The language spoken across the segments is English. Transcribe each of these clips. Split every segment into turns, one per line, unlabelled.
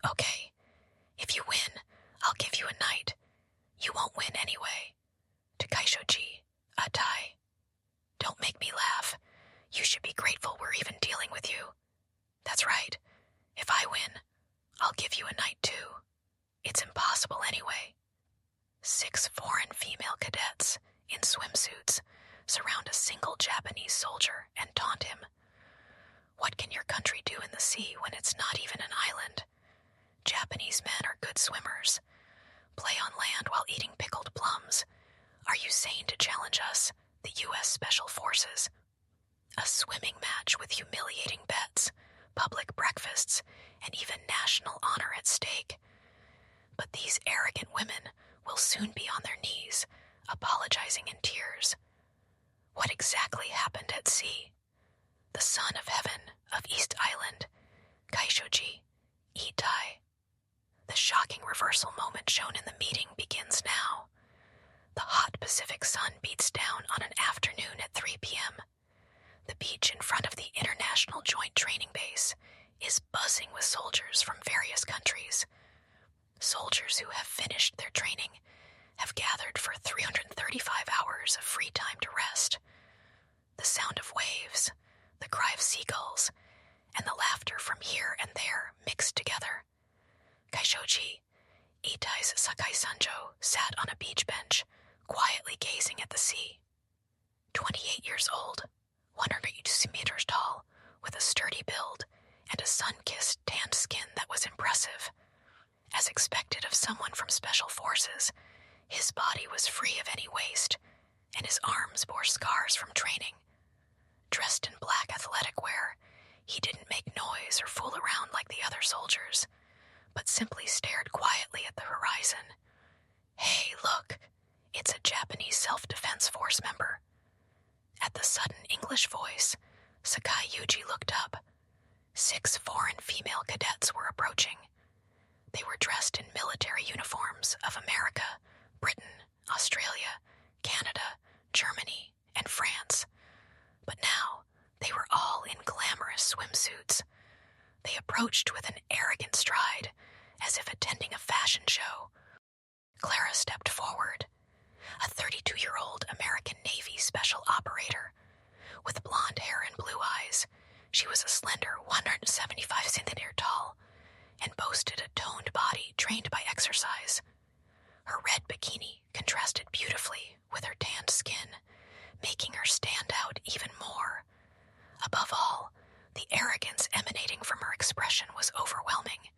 Okay, if you win, I'll give you a knight. You won't win anyway. To Kaishoji, Atai. Don't make me laugh. You should be grateful we're even dealing with you. That's right. If I win, I'll give you a knight too. It's impossible anyway. 6 foreign female cadets in swimsuits surround a single Japanese soldier and taunt him. What can your country do in the sea when it's not even an island? Japanese men are good swimmers. Play on land while eating pickled plums. Are you sane to challenge us, the U.S. Special Forces? A swimming match with humiliating bets, public breakfasts, and even national honor at stake. But these arrogant women will soon be on their knees, apologizing in tears. What exactly happened at sea? The son of heaven of East Island, Kaishoji, Itai. The shocking reversal moment shown in the meeting begins now. The hot Pacific sun beats down on an afternoon at 3 p.m. The beach in front of the International Joint Training Base is buzzing with soldiers from various countries. Soldiers who have finished their training have gathered for 335 hours of free time to rest. The sound of waves, the cry of seagulls, and the laughter from here and there mixed together. Kaishoji, Itai's Sakai Sanjo, sat on a beach bench, quietly gazing at the sea. 28 years old, 180 meters tall, with a sturdy build and a sun-kissed tanned skin that was impressive. As expected of someone from Special Forces, his body was free of any waste, and his arms bore scars from training. Dressed in black athletic wear, he didn't make noise or fool around like the other soldiers, but simply stared quietly at the horizon. Hey, look, it's a Japanese Self-Defense Force member. At the sudden English voice, Sakai Yuji looked up. 6 foreign female cadets were approaching. They were dressed in military uniforms of America, Britain, Australia, Canada, Germany, and France. But now, they were all in glamorous swimsuits. They approached with an arrogant stride, as if attending a fashion show. Clara stepped forward, a 32-year-old American Navy special operator. With blonde hair and blue eyes, she was a slender 175 centimeter tall and boasted a toned body trained by exercise. Her red bikini contrasted beautifully with her tanned skin, making her stand out even more. Above all, the arrogance emanating from her expression was overwhelming.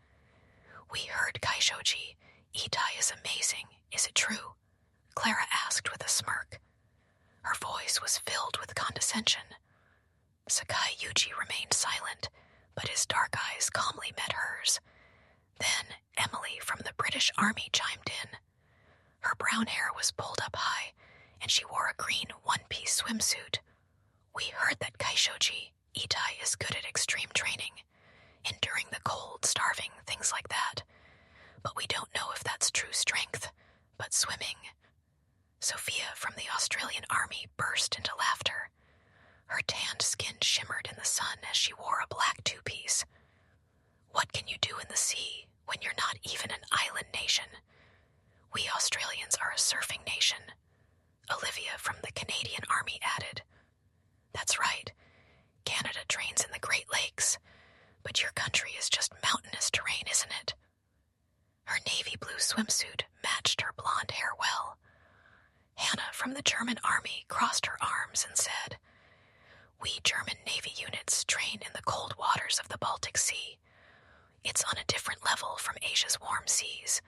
We heard Kaishoji, Itai is amazing, is it true? Clara asked with a smirk. Her voice was filled with condescension. Sakai Yuji remained silent, but his dark eyes calmly met hers. Then Emily from the British Army chimed in. Her brown hair was pulled up high, and she wore a green one-piece swimsuit. We heard that Kaishoji, Itai, is good at extreme training, enduring the cold, starving, things like that. But we don't know if that's true strength, but swimming. Sophia from the Australian Army burst into laughter. Her tanned skin shimmered in the sun as she wore a black two-piece. What can you do in the sea when you're not even an island nation? We Australians are a surfing nation. Olivia from the Canadian Army added. That's right. Canada trains in the Great Lakes, but your country is just mountainous terrain, isn't it? Her navy blue swimsuit matched her blonde hair well. Hannah from the German Army crossed her arms and said, We German Navy units train in the cold waters of the Baltic Sea. It's on a different level from Asia's warm seas.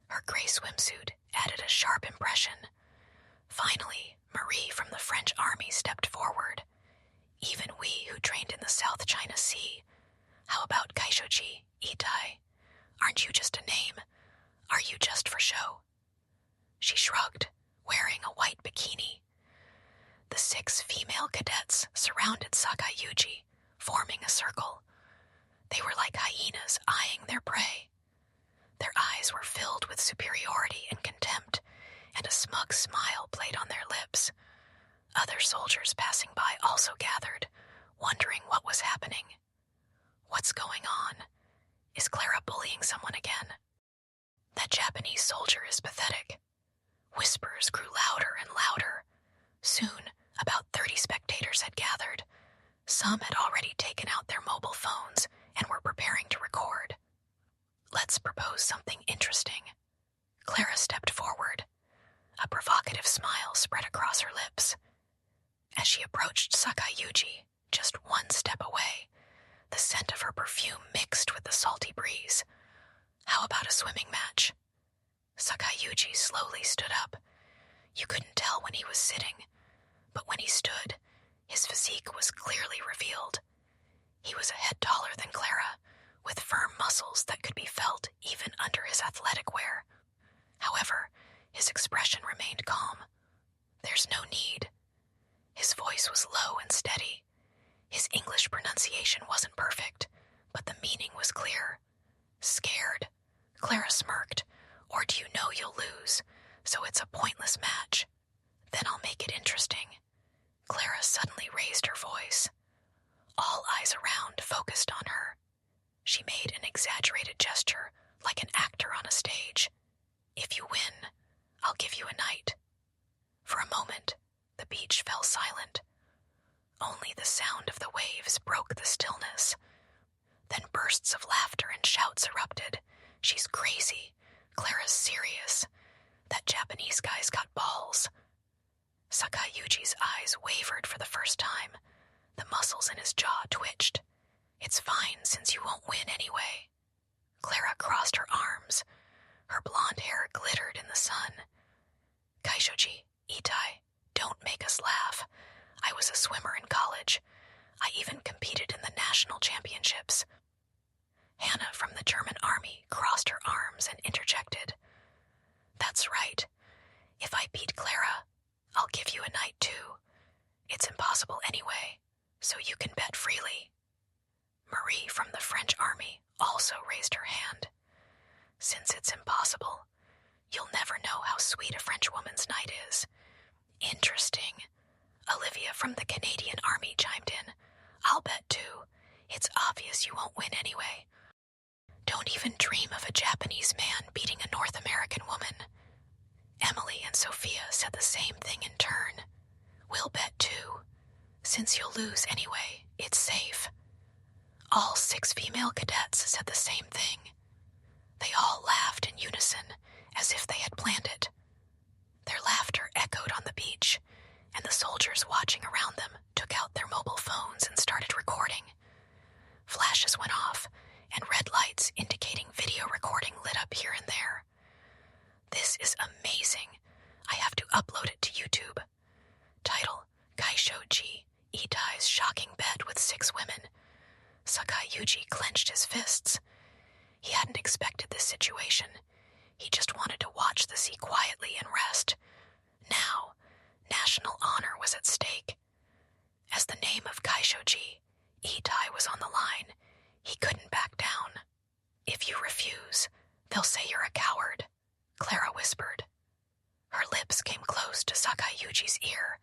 Her gray swimsuit added a sharp impression. Finally, Marie from the French Army stepped forward. Even we who trained in the South China Sea. How about Kaishoji, Itai? Aren't you just a name? Are you just for show? She shrugged, wearing a white bikini. The 6 female cadets surrounded Sakai Yuji, forming a circle. They were like hyenas eyeing their prey. Their eyes were filled with superiority and contempt, and a smug smile played on their lips. Other soldiers passing by also gathered, wondering what was happening. What's going on? Is Clara bullying something interesting. Clara stepped forward. A provocative smile spread across her lips. As she approached Sakayuji, just one step away, the scent of her perfume mixed with the salty breeze. How about a swimming match? Sakayuji slowly stood up. You couldn't tell when he was sitting, but when he stood, his physique was clearly revealed. He was a head taller than Clara, with firm muscles that could be felt even under his athletic wear. However, his expression remained calm. There's no need. His voice was low and steady. His English pronunciation wasn't perfect, but the meaning was clear. Scared? Clara smirked. Or do you know you'll lose, so it's a pointless match? Then I'll make it interesting. Clara suddenly raised her voice. All eyes around focused on her. She made an exaggerated gesture, like an actor on a stage. If you win, I'll give you a night. For a moment, the beach fell silent. Only the sound of the waves broke the stillness. Then bursts of laughter and shouts erupted. She's crazy. Clara's serious. That Japanese guy's got balls. Sakayuji's eyes wavered for the first time. The muscles in his jaw twitched. It's fine since you won't win anyway. Clara crossed her arms. Her blonde hair glittered in the sun. Kaishoji, Itai, don't make us laugh. I was a swimmer in college. I even competed in the national championships. Hannah from the German army crossed her arms and interjected. That's right. If I beat Clara, I'll give you a night too. It's impossible anyway, so you can bet freely. Marie from the French army also raised her hand. Since it's impossible, you'll never know how sweet a Frenchwoman's night is. Interesting. Olivia from the Canadian army chimed in. I'll bet too. It's obvious you won't win anyway. Don't even dream of a Japanese man beating a North American woman. Emily and Sophia said the same thing in turn. We'll bet too. Since you'll lose anyway, it's safe. All 6 female cadets said the same thing. They all laughed in unison, as if they had planned it. Their laughter echoed on the beach, and the soldiers watching around them took out their mobile phones and started recording. Flashes went off, and red lights indicating video recording lit up here and there. This is amazing. I have to upload it to YouTube. Title, Kaishoji, Itai's shocking bet with 6 women. Sakayuji clenched his fists. He hadn't expected this situation. He just wanted to watch the sea quietly and rest. Now, national honor was at stake. As the name of Kaishoji, Itai was on the line. He couldn't back down. If you refuse, they'll say you're a coward, Clara whispered. Her lips came close to Sakayuji's ear.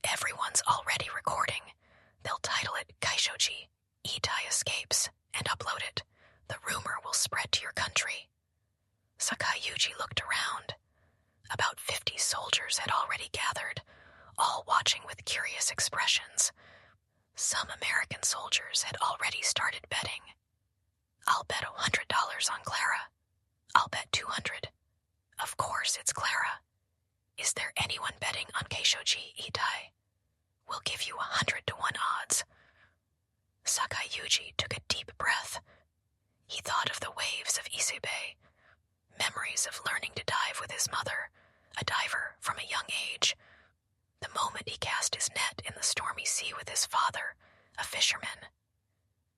Everyone's already recording. They'll title it Kaishoji, Itai Escapes, and upload it. The rumor will spread to your country. Sakayuji looked around. About 50 soldiers had already gathered, all watching with curious expressions. Some American soldiers had already started betting. I'll bet $100 on Clara. I'll bet 200. Of course it's Clara. Is there anyone betting on Kaishoji, Itai? We'll give you 100 to 1 odds. Sakayuji took a deep breath. He thought of the waves of Ise Bay, memories of learning to dive with his mother, a diver from a young age. The moment he cast his net in the stormy sea with his father, a fisherman.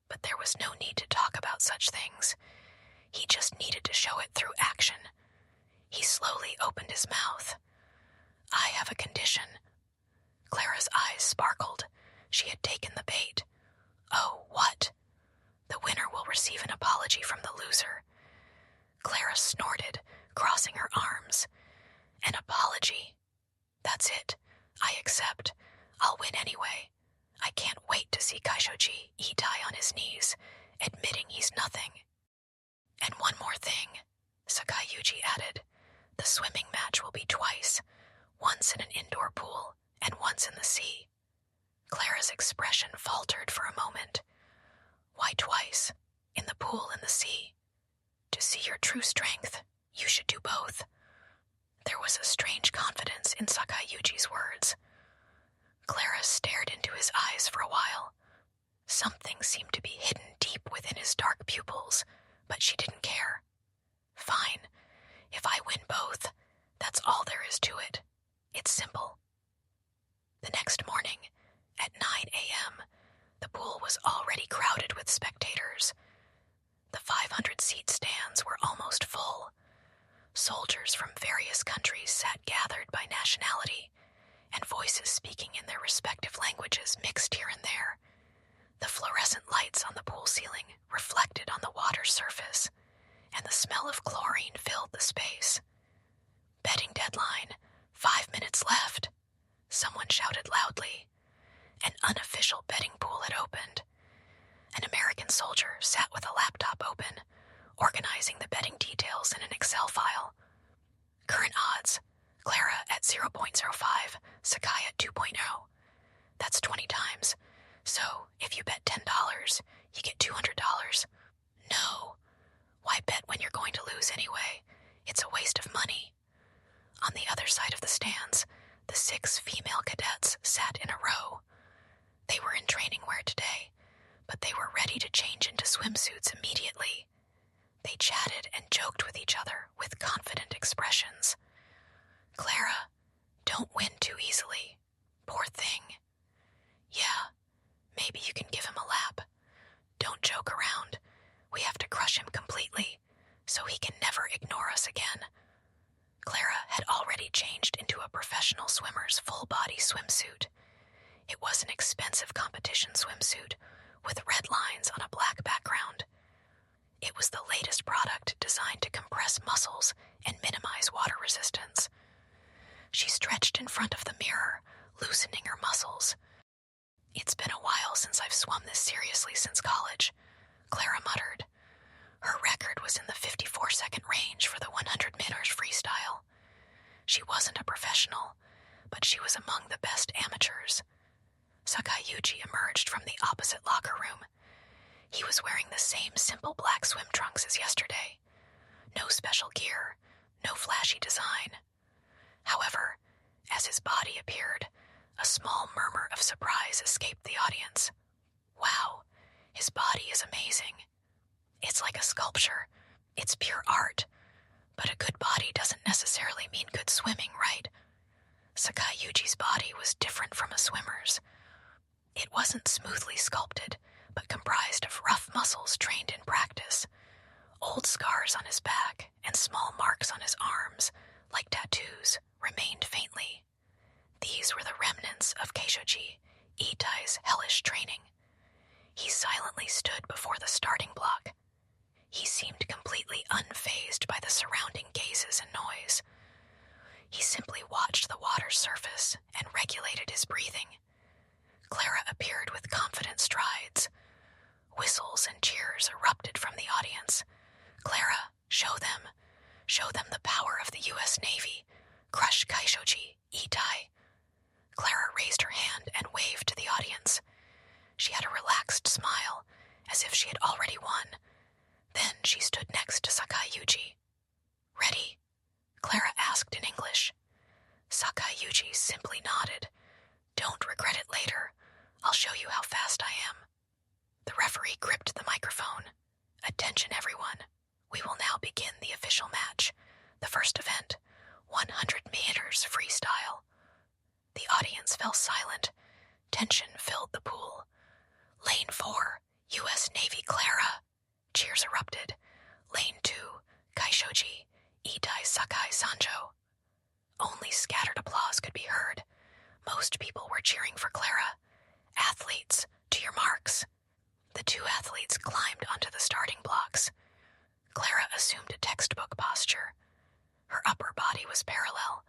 But there was no need to talk about such things. He just needed to show it through action. He slowly opened his mouth. I have a condition. Clara's eyes sparkled. She had taken the bait. Oh, what? The winner will receive an apology from the loser. Clara snorted, crossing her arms. An apology? That's it. I accept. I'll win anyway. I can't wait to see Kaishoji Itai on his knees, admitting he's nothing. And one more thing, Sakayuji added. The swimming match will be twice, once in an indoor pool and once in the sea. Clara's expression faltered for a moment. Why twice? In the pool and the sea? To see your your true strength, you should do both. There was a strange confidence in Sakayuji's words. Clara stared into his eyes for a while. Something seemed to be hidden deep within his dark pupils, but she didn't care. Fine. If I win both, that's all there is to it. It's simple. The next morning, at 9 a.m., the pool was already crowded with spectators. The 500-seat stands were almost full. Soldiers from various countries sat gathered by nationality, and voices speaking in their respective languages mixed here and there. The fluorescent lights on the pool ceiling reflected on the water's surface, and the smell of chlorine filled the space. Betting deadline, 5 minutes left, someone shouted loudly. An unofficial betting pool had opened. An American soldier sat with a laptop open, organizing the betting details in an Excel file. Current odds: Clara at 0.05, Sakai at 2.0. That's 20 times. So, if you bet $10, you get $200. No. Why bet when you're going to lose anyway? It's a waste of money. On the other side of the stands, the 6 female cadets sat in a row. They were in training wear today, but they were ready to change into swimsuits immediately. They chatted and joked with each other with confident expressions. Clara, don't win too easily. Poor thing. Yeah, maybe you can give him a lap. Don't joke around. We have to crush him completely, so he can never ignore us again. Clara had already changed into a professional swimmer's full-body swimsuit. It was an expensive competition swimsuit with red lines on a black background. It was the latest product designed to compress muscles and minimize water resistance. She stretched in front of the mirror, loosening her muscles. It's been a while since I've swum this seriously since college, Clara muttered. Her record was in the 54-second range for the 100 meters freestyle. She wasn't a professional, but she was among the best amateurs. Sakayuji emerged from the opposite locker room. He was wearing the same simple black swim trunks as yesterday. No special gear, no flashy design. However, as his body appeared, a small murmur of surprise escaped the audience. Wow, his body is amazing. It's like a sculpture. It's pure art. But a good body doesn't necessarily mean good swimming, right? Sakayuji's body was different from a swimmer's. It wasn't smoothly sculpted, but comprised of rough muscles trained in practice. Old scars on his back and small marks on his arms, like tattoos, remained faintly. These were the remnants of Keishoji, Itai's hellish training. He silently stood before the starting block. He seemed completely unfazed by the surrounding gazes and noise. He simply watched the water's surface and regulated his breathing. Clara appeared with confident strides. Whistles and cheers erupted from the audience. Clara, show them the power of the U.S. Navy. Crush Keishoji, Itai. Clara raised her hand and waved to the audience. She had a relaxed smile, as if she had already won. Then she stood next to Sakayuji. Ready? Clara asked in English. Sakayuji simply nodded. Don't regret it later. I'll show you how fast I am. The referee gripped the microphone. Attention, everyone. We will now begin the official match. The first event, 100 meters freestyle. The audience fell silent. Tension filled the pool. Lane 4, U.S. Navy Clara. Cheers erupted. Lane 2, Keishoji, Itai Sakai Sanjo. Only scattered applause could be heard. Most people were cheering for Clara. Athletes, to your marks. The 2 athletes climbed onto the starting blocks. Clara assumed a textbook posture. Her upper body was parallel,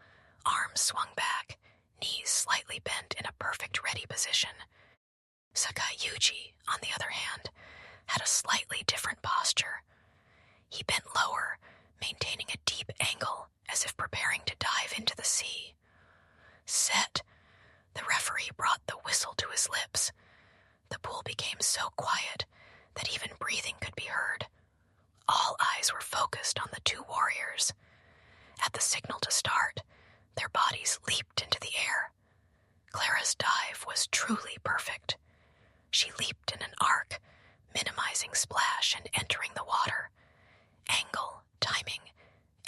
arms swung back, knees slightly bent in a perfect ready position. Sakayuji, on the other hand, had a slightly different posture. He bent lower, maintaining a deep angle as if preparing to dive into the sea. Set. The referee brought the whistle to his lips. The pool became so quiet that even breathing could be heard. All eyes were focused on the two warriors. At the signal to start, their bodies leaped into the air. Clara's dive was truly perfect. She leaped in an arc, minimizing splash and entering the water. Angle, timing,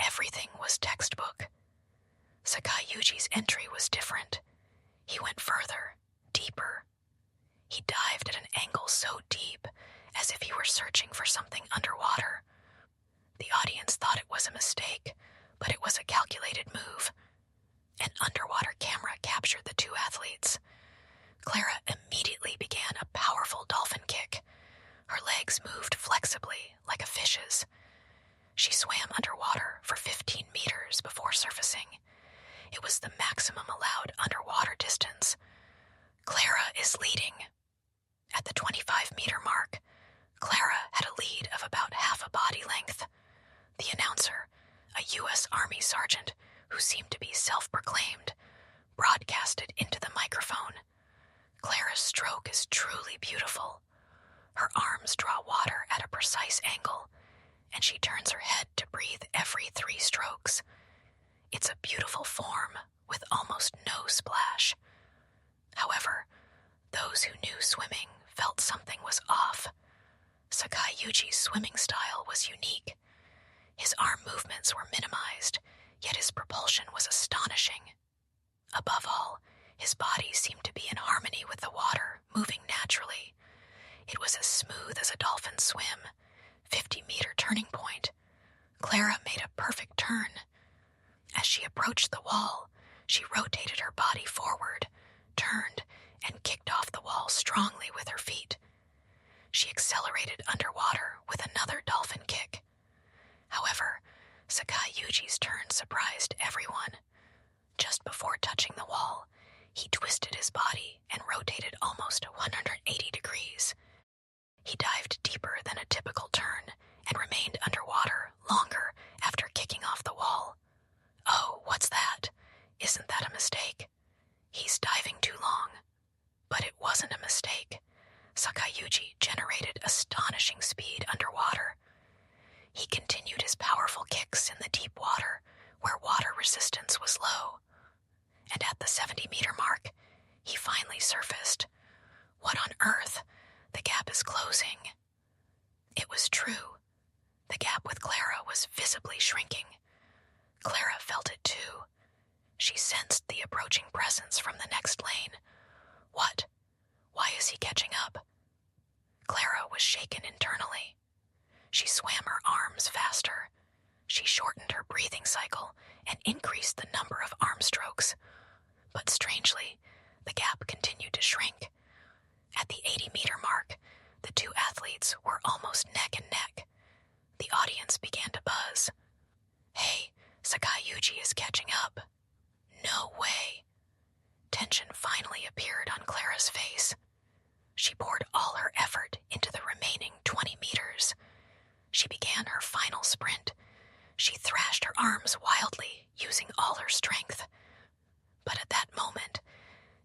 everything was textbook. Sakai Yuji's entry was different. He went further, deeper. He dived at an angle so deep, as if he were searching for something underwater. The audience thought it was a mistake, but it was a calculated move. An underwater camera captured the two athletes. Clara immediately began a powerful dolphin kick. Her legs moved flexibly, like a fish's. She swam underwater for 15 meters before surfacing. It was the maximum allowed underwater distance. Clara is leading. At the 25-meter mark, Clara had a lead of about half a body length. The announcer, a U.S. Army sergeant who seemed to be self-proclaimed, broadcasted into the microphone. Clara's stroke is truly beautiful. Her arms draw water at a precise angle, and she turns her head to breathe every 3 strokes. It's a beautiful form with almost no splash. However, those who knew swimming felt something was off. Sakai Yuji's swimming style was unique. His arm movements were minimized, yet his propulsion was astonishing. Above all, his body seemed to be in harmony with the water, moving naturally. It was as smooth as a dolphin's swim. 50-meter turning point. Clara made a perfect turn. As she approached the wall, she rotated her body forward, turned, and kicked off the wall strongly with her feet. She accelerated underwater with another dolphin kick. However, Sakai Yuji's turn surprised everyone. Just before touching the wall, he twisted his body and rotated almost 180 degrees. He dived deeper than a typical turn and remained underwater longer after kicking off the wall. Oh, what's that? Isn't that a mistake? He's diving too long. But it wasn't a mistake. Sakai Yuji generated astonishing speed underwater. He continued his powerful kicks in the deep water, where water resistance was low. And at the 70-meter mark, he finally surfaced. What on earth? The gap is closing. It was true. The gap with Clara was visibly shrinking. Clara felt it too. She sensed the approaching presence from the next lane. What? Why is he catching up? Clara was shaken internally. She swam her arms faster. She shortened her breathing cycle and increased the number of arm strokes. But strangely, the gap continued to shrink. At the 80-meter mark, the two athletes were almost neck and neck. The audience began to buzz. Hey, Sakai Yuji is catching up. No way. Tension finally appeared on Clara's face. She poured all her effort into the remaining 20 meters. She began her final sprint. She thrashed her arms wildly, using all her strength. But at that moment,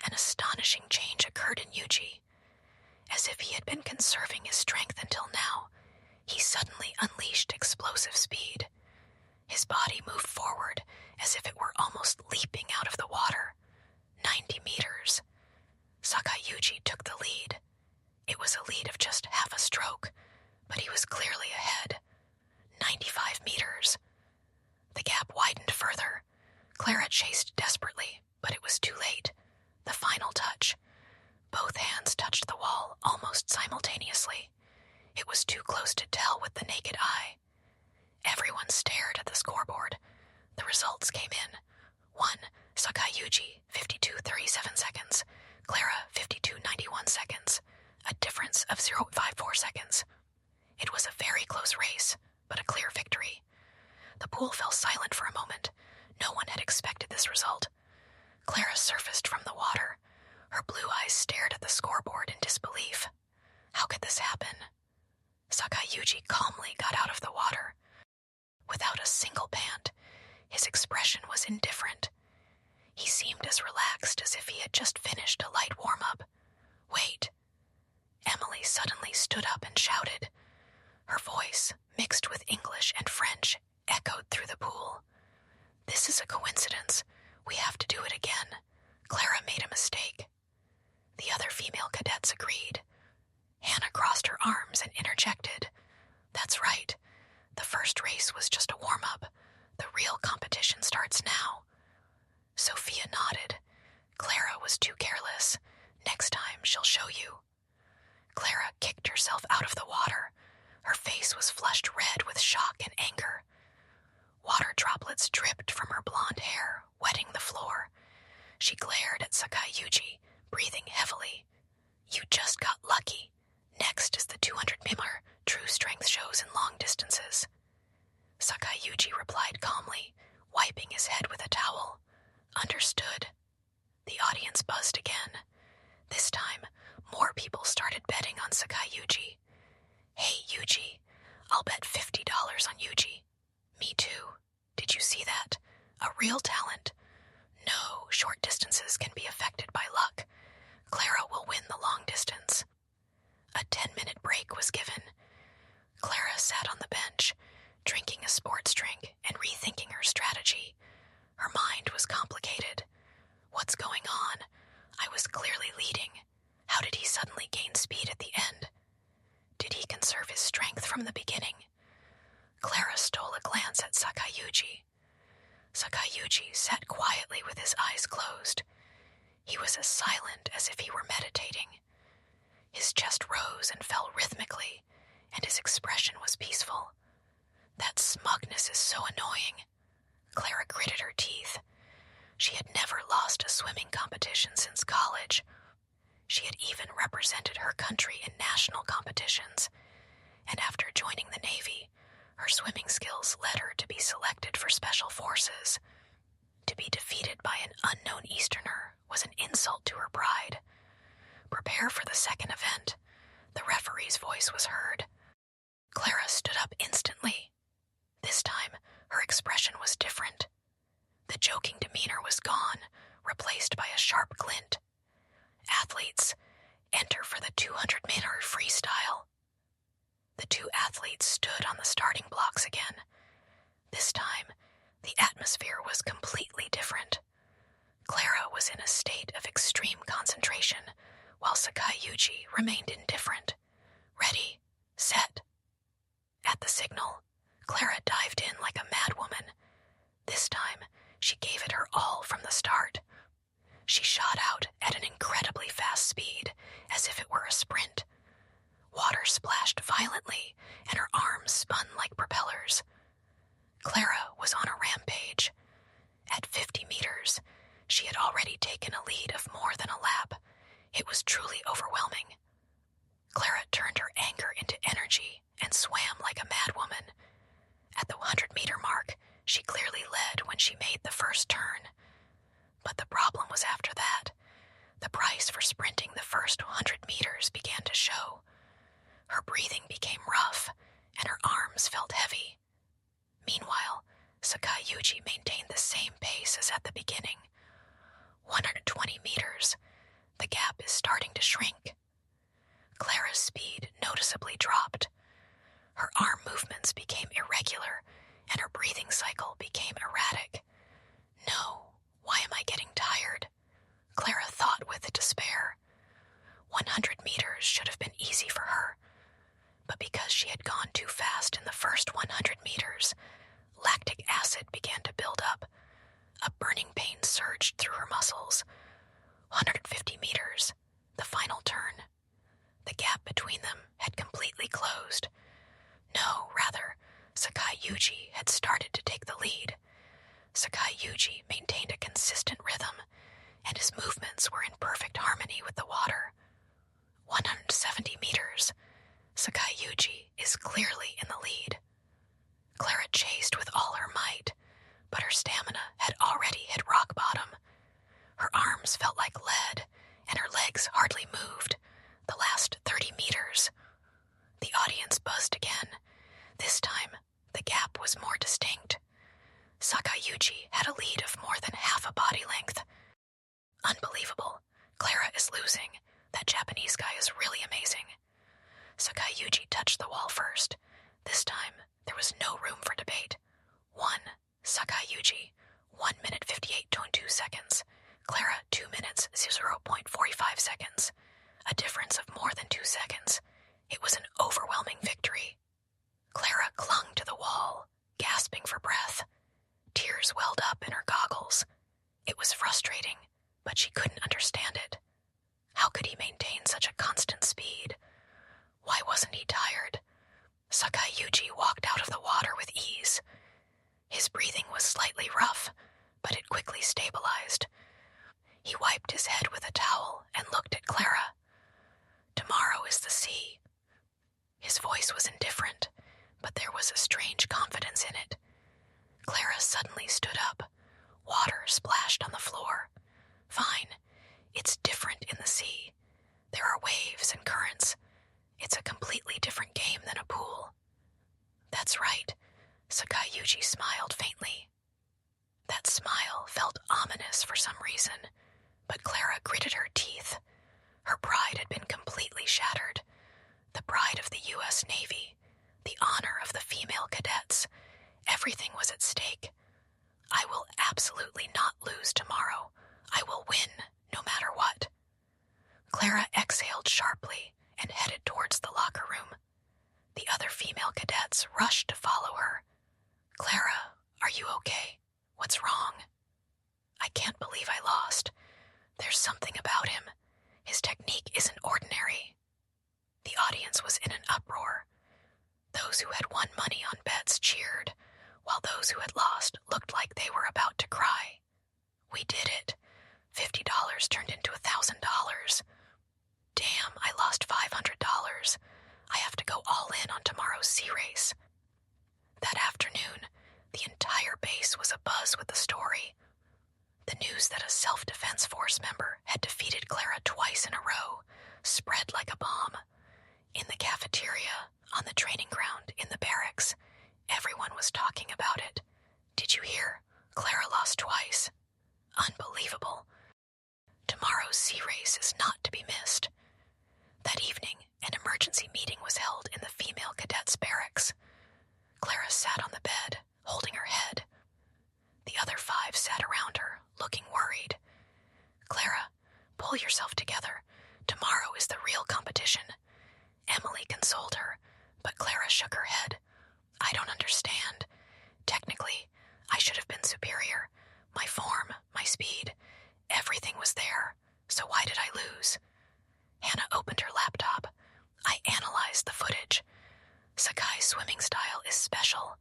an astonishing change occurred in Yuji. As if he had been conserving his strength until now, he suddenly unleashed explosive speed. His body moved forward as if it were almost leaping out of the water. 90 meters. Sakai Yuji took the lead. It was a lead of just half a stroke, but he was clearly ahead. 95 meters. The gap widened further. Clara chased desperately, but it was too late. The final touch. Both hands touched the wall almost simultaneously. It was too close to tell with the naked eye. Everyone stared at the scoreboard. The results came in. 1. Sakai Yuji, 52.37 seconds. Clara, 52.91 seconds. A difference of 0.54 seconds. It was a very close race, but a clear victory. The pool fell silent for a moment. No one had expected this result. Clara surfaced from the water. Her blue eyes stared at the scoreboard in disbelief. How could this happen? Sakai Yuji calmly got out of the water. Without a single pant, his expression was indifferent. He seemed as relaxed as if he had just finished a light warm-up. Wait. Emily suddenly stood up and shouted, Her voice, mixed with English and French, echoed through the pool. "This is a coincidence. We have to do it again. Clara made a mistake." The other female cadets agreed. Hannah crossed her arms and interjected, "That's right. The first race was just a warm-up. The real competition starts now." Sophia nodded. "Clara was too careless. Next time she'll show you." Clara kicked herself out of the water. Her face was flushed red with shock and anger. Water droplets dripped from her blonde hair, wetting the floor. She glared at Sakayuji, breathing heavily. "You just got lucky. Next is the 200-meter true strength shows in long distances." Sakayuji replied calmly, wiping his head with a towel. "Understood." The audience buzzed again. This time, more people started betting on Sakayuji. "Hey, Yuji, I'll bet $50 on Yuji." "Me too. Did you see that? A real talent." "No, short distances can be affected by luck. Clara will win the long distance." A 10-minute break was given. Clara sat on the bench, drinking a sports drink and rethinking her strategy. Her mind was complicated. What's going on? I was clearly leading. How did he suddenly gain speed at the end? Did he conserve his strength from the beginning? Clara stole a glance at Sakayuji. Sakayuji sat quietly with his eyes closed. He was as silent as if he were meditating. His chest rose and fell rhythmically, and his expression was peaceful. That smugness is so annoying. Clara gritted her teeth. She had never lost a swimming competition since college. She had even represented her country in national competitions, and after joining the Navy, her swimming skills led her to be selected for special forces. To be defeated by an unknown Easterner was an insult to her pride. "Prepare for the second event." The referee's voice was heard. Clara stood up instantly. This time, her expression was different. The joking demeanor was gone, replaced by a sharp glint. "Athletes, enter for the 200-meter freestyle." The two athletes stood on the starting blocks again. This time, the atmosphere was completely different. Clara was in a state of extreme concentration, while Sakayuji remained indifferent. "Ready, set." At the signal, Clara dived in like a madwoman. This time, she gave it her all from the start. She shot out at an incredibly fast speed, as if it were a sprint. Water splashed violently, and her arms spun like propellers. Clara was on a rampage. At 50 meters, she had already taken a lead of more than a lap. It was truly overwhelming. Clara turned her anger into energy and swam like a madwoman. At the 100-meter mark, she clearly led when she made the first turn. But the problem was after that. The price for sprinting the first 100 meters began to show. Her breathing became rough, and her arms felt heavy. Meanwhile, Sakayuji maintained the same pace as at the beginning. 120 meters. The gap is starting to shrink. Clara's speed noticeably dropped. Her arm movements became irregular, and her breathing cycle became erratic. No, why am I getting tired? Clara thought with despair. 100 meters should have been easy for her, but because she had gone too fast in the first 100 meters, lactic acid began to build up. A burning pain surged through her muscles. 150 meters, the final turn. The gap between them had completely closed. No, rather, Sakayuji had started to take the lead. Sakayuji maintained a consistent rhythm, and his movements were in perfect harmony with the water. 170 meters. Sakayuji is clearly in the lead. Clara chased with all her might, but her stamina had already hit rock bottom. Her arms felt like lead, and her legs hardly moved. The last 30 meters. The audience buzzed again. This time, the gap was more distinct. Sakayuji had a lead of more than half a body length. Unbelievable. Clara is losing. That Japanese guy is really amazing. Sakayuji touched the wall first. This time, there was no room for debate. 1. Sakai Yuji, 1 minute 58.2 seconds. Clara, 2 minutes 0.45 seconds. A difference of more than 2 seconds. It was an overwhelming victory. Clara clung to the wall, gasping for breath. Tears welled up in her goggles. It was frustrating, but she couldn't understand it. How could he maintain such a constant speed? Why wasn't he tired? Sakai Yuji walked out of the water with ease. His breathing was slightly rough, but it quickly stabilized. He wiped his head with a towel and looked at Clara. Tomorrow is the sea. His voice was indifferent, but there was a strange confidence in it. Clara suddenly stood up. Water splashed on the floor. Fine. It's different in the sea. There are waves and currents. It's a completely different game than a pool. That's right. Sakai Yuji smiled faintly. That smile felt ominous for some reason, but Clara gritted her teeth. Her pride had been completely shattered. The pride of the U.S. Navy, the honor of the female cadets. Everything was at stake. I will absolutely not lose tomorrow. I will win, no matter what. Clara exhaled sharply and headed towards the locker room. The other female cadets rushed to follow her. Clara, are you okay? What's wrong? I can't believe I lost. There's something about him. His technique isn't ordinary. The audience was in an uproar. Those who had won money on bets cheered, while those who had lost looked like they were about to cry. We did it. $50 turned into $1,000. Damn, I lost $500. I have to go all in on tomorrow's sea race. That afternoon, the entire base was abuzz with the story. The news that a self-defense force member had defeated Clara twice in a row spread like a bomb. In the cafeteria, on the training ground, in the barracks, everyone was talking about it. Did you hear? Clara lost twice. Unbelievable. Tomorrow's sea race is not to be missed. That evening, an emergency meeting was held in the female cadets' barracks. Clara sat on the bed, holding her head. The other 5 sat around her, looking worried. Clara, pull yourself together. Tomorrow is the real competition. Emily consoled her, but Clara shook her head. I don't understand. Technically, I should have been superior. My form, my speed, everything was there. So why did I lose? Hannah opened her laptop. I analyzed the footage. Sakai's swimming style is special,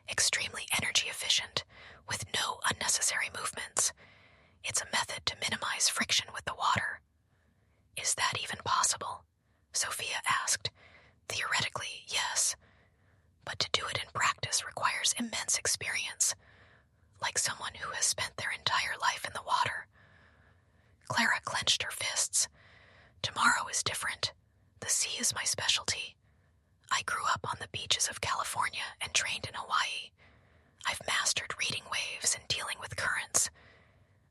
extremely energy efficient, with no unnecessary movements. It's a method to minimize friction with the water. Is that even possible? Sophia asked. Theoretically, yes. But to do it in practice requires immense experience, like someone who has spent their entire life in the water. Clara clenched her fists. Tomorrow is different. The sea is my specialty. I grew up on the beaches of California and trained in Hawaii. I've mastered reading waves and dealing with currents.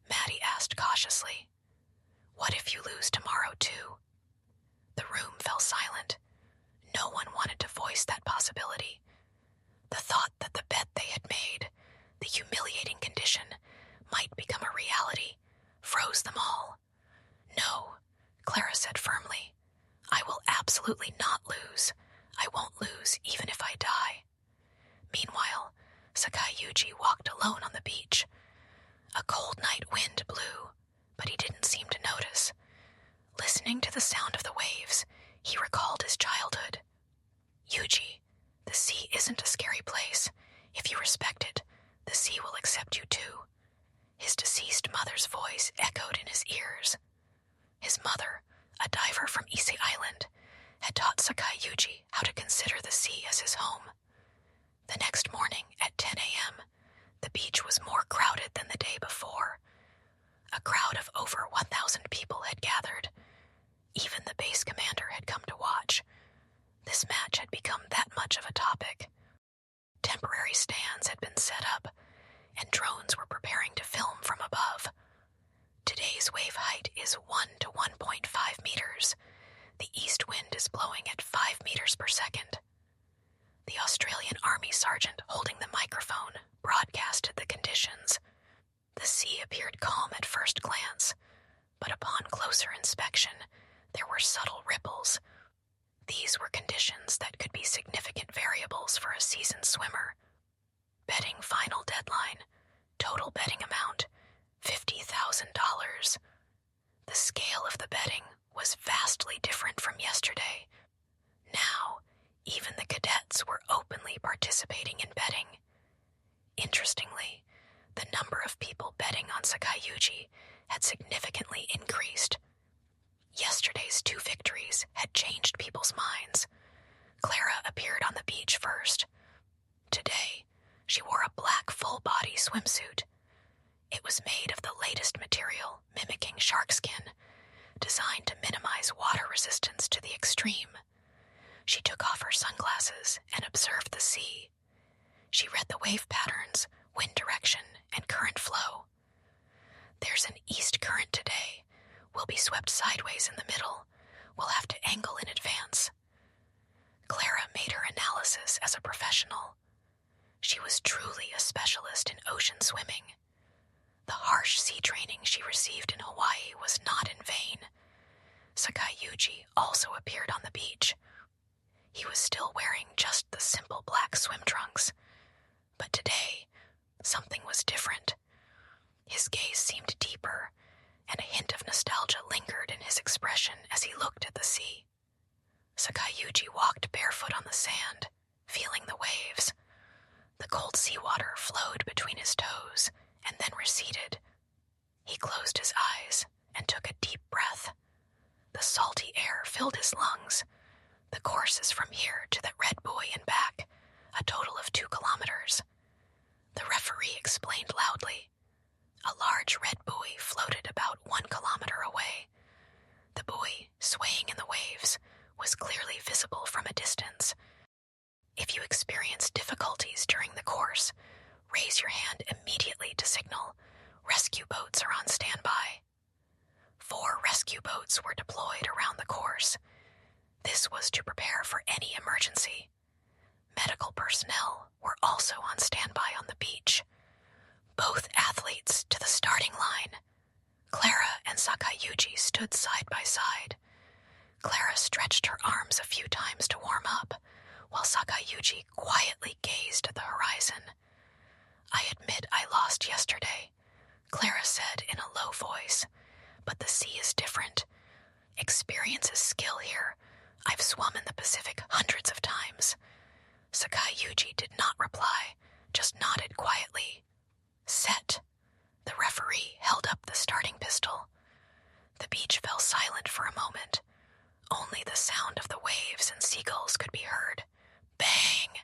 Maddie asked cautiously, what if you lose tomorrow too? The room fell silent. No one wanted to voice that possibility. The thought that the bet they had made, the humiliating condition, might become a reality, froze them all. No, Clara said firmly. I will absolutely not lose. I won't lose even if I die. Meanwhile, Sakai Yuji walked alone on the beach. A cold night wind blew, but he didn't seem to notice. Listening to the sound of the waves, he recalled his childhood. Yuji, the sea isn't a scary place. If you respect it, the sea will accept you too. His deceased mother's voice echoed in his ears. His mother, a diver from Ise Island, had taught Sakai Yuji how to consider the sea as his home. The next morning at 10 a.m., the beach was more crowded than the day before. A crowd of over 1,000 people had gathered. Even the base commander had come to watch. This match had become that much of a topic. Temporary stands had been set up, and drones were preparing to film from above. Today's wave height is 1 to 1.5 meters. The east wind is blowing at 5 meters per second. The The Australian Army sergeant holding the microphone broadcasted the conditions. The sea appeared calm at first glance, but upon closer inspection, there were subtle ripples. These were conditions that could be significant variables for a seasoned swimmer. Betting final deadline, total betting amount, $50,000. The scale of the betting was vastly different from yesterday. Now, even the cadets were openly participating in betting. Interestingly, the number of people betting on Sakayuji had significantly increased. Yesterday's 2 victories had changed people's minds. Clara appeared on the beach first. Today, she wore a black full-body swimsuit. It was made of the latest material, mimicking shark skin, designed to minimize water resistance to the extreme. She took off her sunglasses and observed the sea. She read the wave patterns, wind direction, and current flow. There's an east current today. We'll be swept sideways in the middle. We'll have to angle in advance. Clara made her analysis as a professional. She was truly a specialist in ocean swimming. The harsh sea training she received in Hawaii was not in vain. Sakayuji also appeared on the beach. He was still wearing just the simple black swim trunks. But today, something was different. His gaze seemed deeper, and a hint of nostalgia lingered in his expression as he looked at the sea. Sakayuji walked barefoot on the sand, feeling the waves. The cold seawater flowed between his toes and then receded. He closed his eyes and took a deep breath. The salty air filled his lungs. The course is from here to that red buoy and back, a total of 2 kilometers. The referee explained loudly. A large red buoy floated about 1 kilometer away. The buoy, swaying in the waves, was clearly visible from a distance. If you experience difficulties during the course, raise your hand immediately to signal. Rescue boats are on standby. 4 rescue boats were deployed around the course. This was to prepare for any emergency. Medical personnel were also on standby on the beach. Both athletes to the starting line. Clara and Sakayuji stood side by side. Clara stretched her arms a few times to warm up, while Sakayuji quietly gazed at the horizon. "I admit I lost yesterday," Clara said in a low voice, "but the sea is different. Experience is skill here. I've swum in the Pacific hundreds of times." Sakayuji did not reply, just nodded quietly. "Set." The referee held up the starting pistol. The beach fell silent for a moment. Only the sound of the waves and seagulls could be heard. Bang!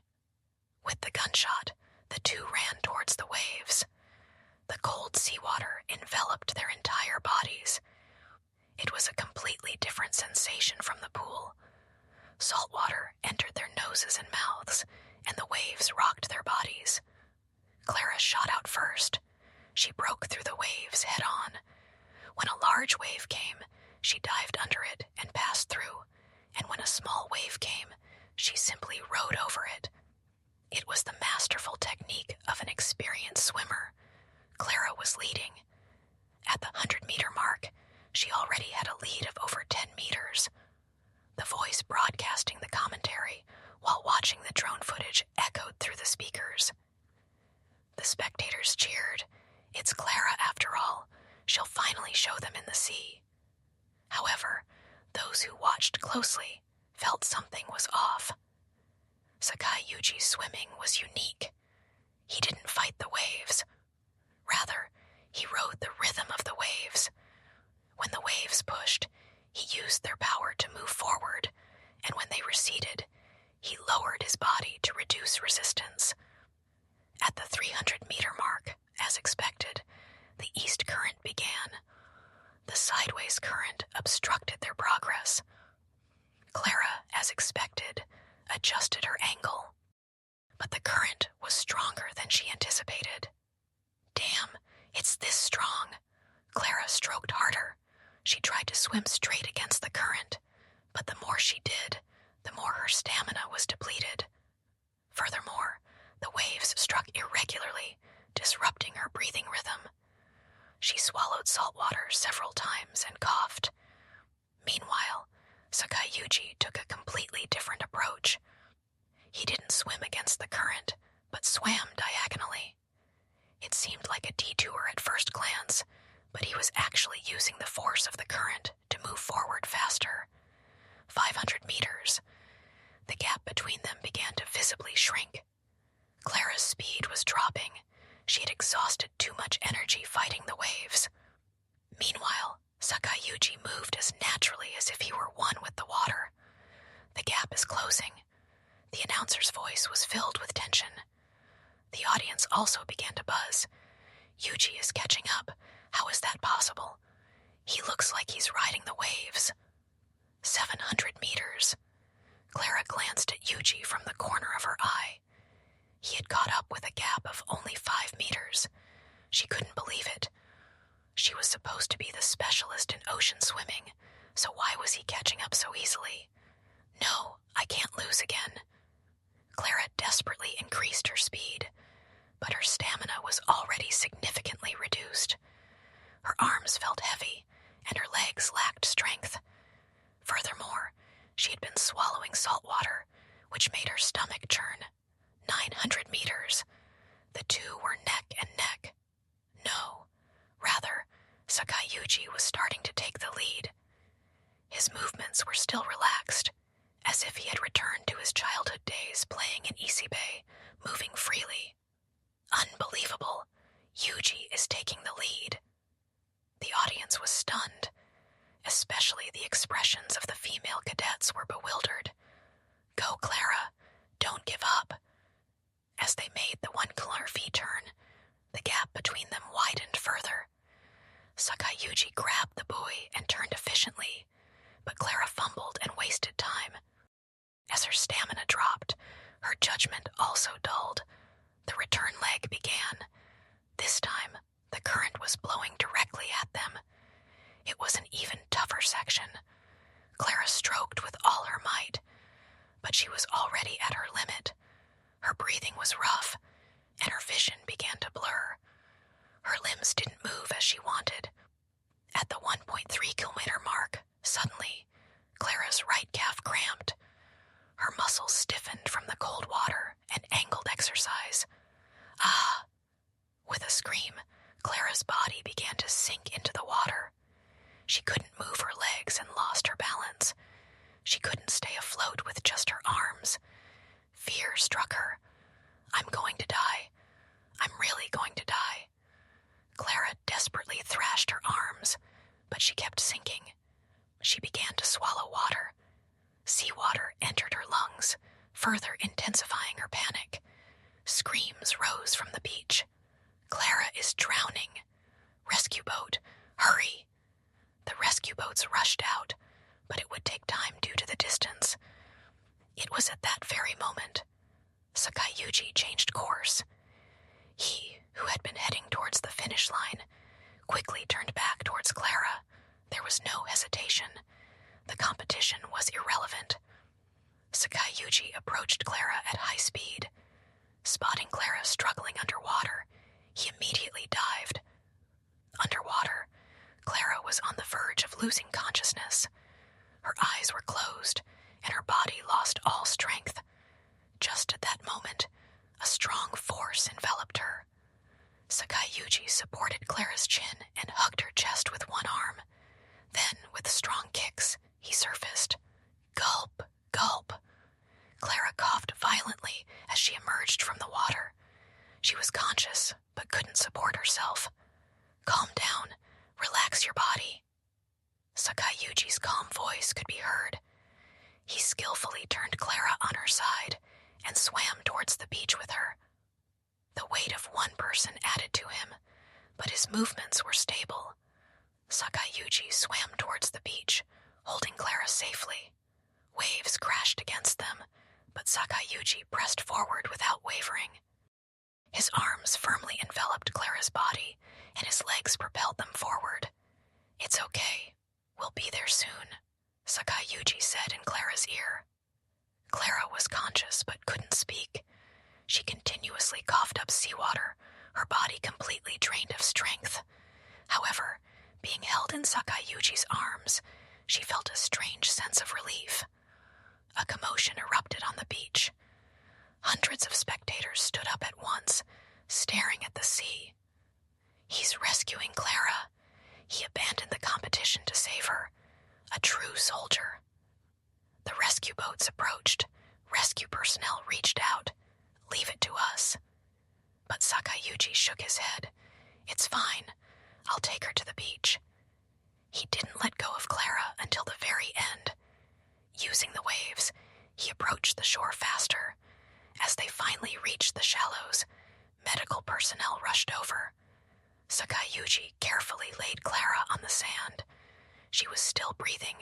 With the gunshot, the 2 ran towards the waves. The cold seawater enveloped their entire bodies. It was a completely different sensation from the pool. Salt water entered their noses and mouths, and the waves rocked their bodies. Clara shot out first. She broke through the waves head-on. When a large wave came, she dived under it and passed through, and when a small wave came, she simply rode over it. It was the masterful technique of an experienced swimmer. Clara was leading. At the 100-meter mark, she already had a lead of over 10 meters. The voice broadcasting the commentary while watching the drone footage echoed through the speakers. The spectators cheered. "It's Clara after all. She'll finally show them in the sea." However, those who watched closely felt something was off. Sakayuji's swimming was unique. He didn't fight the waves. Rather, he rode the rhythm of the waves. When the waves pushed, he used their power to move forward, and when they receded, he lowered his body to reduce resistance. At the 300-meter mark, as expected, the east current began. The sideways current obstructed their progress. Clara, as expected, adjusted her angle, but the current was stronger than she anticipated. "Damn, it's this strong." Clara stroked harder. She tried to swim straight against the current, but the more she did, the more her stamina was depleted. salt water several times and coughed. Meanwhile, Sakayuji took a completely different approach. He didn't swim against the current, but swam diagonally. It seemed like a detour at first glance, but he was actually using the force of the current to move forward faster. 500 meters. The gap between them began to visibly shrink. Clara's speed was dropping. She had exhausted too much energy fighting the waves. Meanwhile, Sakayuji moved as naturally as if he were one with the water. The gap is closing. The announcer's voice was filled with tension. The audience also began to buzz. Yuji is catching up. How is that possible? He looks like he's riding the waves. 700 meters. Clara glanced at Yuji from the corner of her eye. He had caught up with a gap of only 5 meters. She couldn't believe it. She was supposed to be the specialist in ocean swimming, so why was he catching up so easily? No, I can't lose again. Clara desperately increased her speed, but her stamina was already significantly reduced. Her arms felt heavy, and her legs lacked strength. Furthermore, she had been swallowing salt water, which made her stomach churn. 900 meters. The two were neck and neck. No, rather, Sakayuji was starting to take the lead. His movements were still relaxed, as if he had returned to his childhood days playing in Isibe, moving freely. Unbelievable. Yuji is taking the lead. The audience was stunned. Especially the expressions of the female cadets were bewildered. Go, Clara. Don't give up. As they made the 1 kilometer V-turn, the gap between them widened further. Sakayuji grabbed the buoy and turned efficiently, but Clara fumbled and wasted time. As her stamina dropped, her judgment also dulled. The return leg began. This time, the current was blowing directly at them. It was an even tougher section. Clara stroked with all her might, but she was already at her limit. Her breathing was rough, and her vision began to blur. Her limbs didn't move as she wanted. At the 1.3 kilometer mark, suddenly, Clara's right calf cramped. Her muscles stiffened from the cold water and angled exercise. Ah! With a scream, Clara's body began to sink into the water. She couldn't move her legs and lost her balance. She couldn't stay afloat with just her arms. Fear struck her. I'm going to die. I'm really going to die. Clara desperately thrashed her arms, but she kept sinking. She began to swallow water. Seawater entered her lungs, further intensifying her panic. Screams rose from the beach. Clara is drowning. Rescue boat, hurry! The rescue boats rushed out, but it would take time due to the distance. It was at that very moment Sakayuji changed course. He, who had been heading towards the finish line, quickly turned back towards Clara. There was no hesitation. The competition was irrelevant. Sakayuji approached Clara at high speed. Spotting Clara struggling underwater, he immediately dived. Underwater, Clara was on the verge of losing consciousness. Her eyes were closed, and her body lost all strength. Just at that moment, a strong force enveloped her. Sakayuji supported Clara's chin and hugged her chest with one arm. Then, with strong kicks, he surfaced. Gulp, gulp. Clara coughed violently as she emerged from the water. She was conscious, but couldn't support herself. Calm down. Relax your body. Sakayuji's calm voice could be heard. He skillfully turned Clara on her side and swam towards the beach with her. The weight of one person added to him, but his movements were stable. Sakayuji swam towards the beach, holding Clara safely. Waves crashed against them, but Sakayuji pressed forward without wavering. His arms firmly enveloped Clara's body, and his legs propelled them forward. It's okay. We'll be there soon, Sakayuji said in Clara's ear. Clara was conscious but couldn't speak. She continuously coughed up seawater, her body completely drained of strength. However, Being held in Sakayuji's arms, she felt a strange sense of relief. A commotion erupted on the beach. Hundreds of spectators stood up at once, staring at the sea. He's rescuing Clara. He abandoned the competition to save her. A true soldier. The rescue boats approached. Rescue personnel reached out. Leave it to us. But Sakayuji shook his head. It's fine. I'll take her to the beach. He didn't let go of Clara until the very end. Using the waves, he approached the shore faster. As they finally reached the shallows, medical personnel rushed over. Sakayuji carefully laid Clara on the sand. She was still breathing,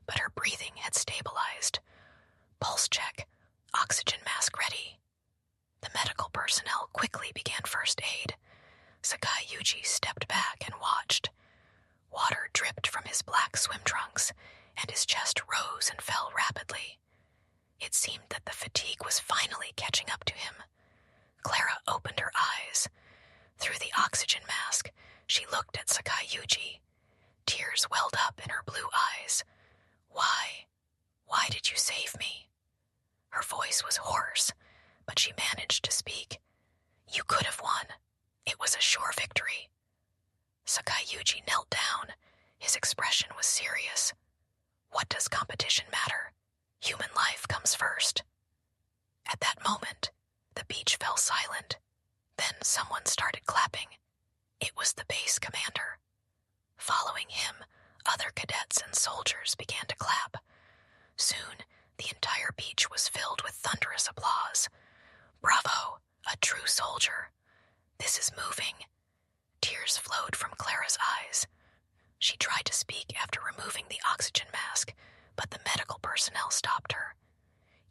but her breathing had stabilized. Pulse check. Oxygen mask ready. The medical personnel quickly began first aid. Sakayuji stepped back and watched. Water dripped from his black swim trunks, and his chest rose and fell rapidly. It seemed that the fatigue was finally catching up to him. Clara opened her eyes. Through the oxygen mask, she looked at Sakayuji. Tears welled up in her blue eyes. Why? Why did you save me? Her voice was hoarse, but she managed to speak. You could have won. It was a sure victory. Sakayuji knelt down. His expression was serious. What does competition matter? Human life comes first. At that moment, the beach fell silent. Then someone started clapping. It was the base commander. Following him, other cadets and soldiers began to clap. Soon, the entire beach was filled with thunderous applause. Bravo, a true soldier. This is moving. Tears flowed from Clara's eyes. She tried to speak after removing the oxygen mask, but the medical personnel stopped her.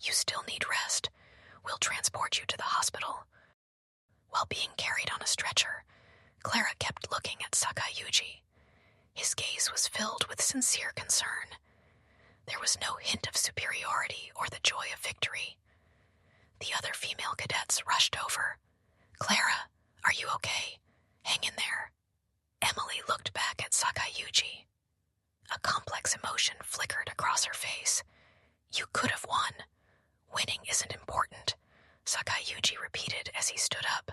You still need rest. We'll transport you to the hospital. While being carried on a stretcher, Clara kept looking at Sakayuji. His gaze was filled with sincere concern. There was no hint of superiority or the joy of victory. The other female cadets rushed over. Clara, are you okay? Hang in there. Emily looked back at Sakayuji. A complex emotion flickered across her face. You could have won. Winning isn't important, Sakayuji repeated as he stood up.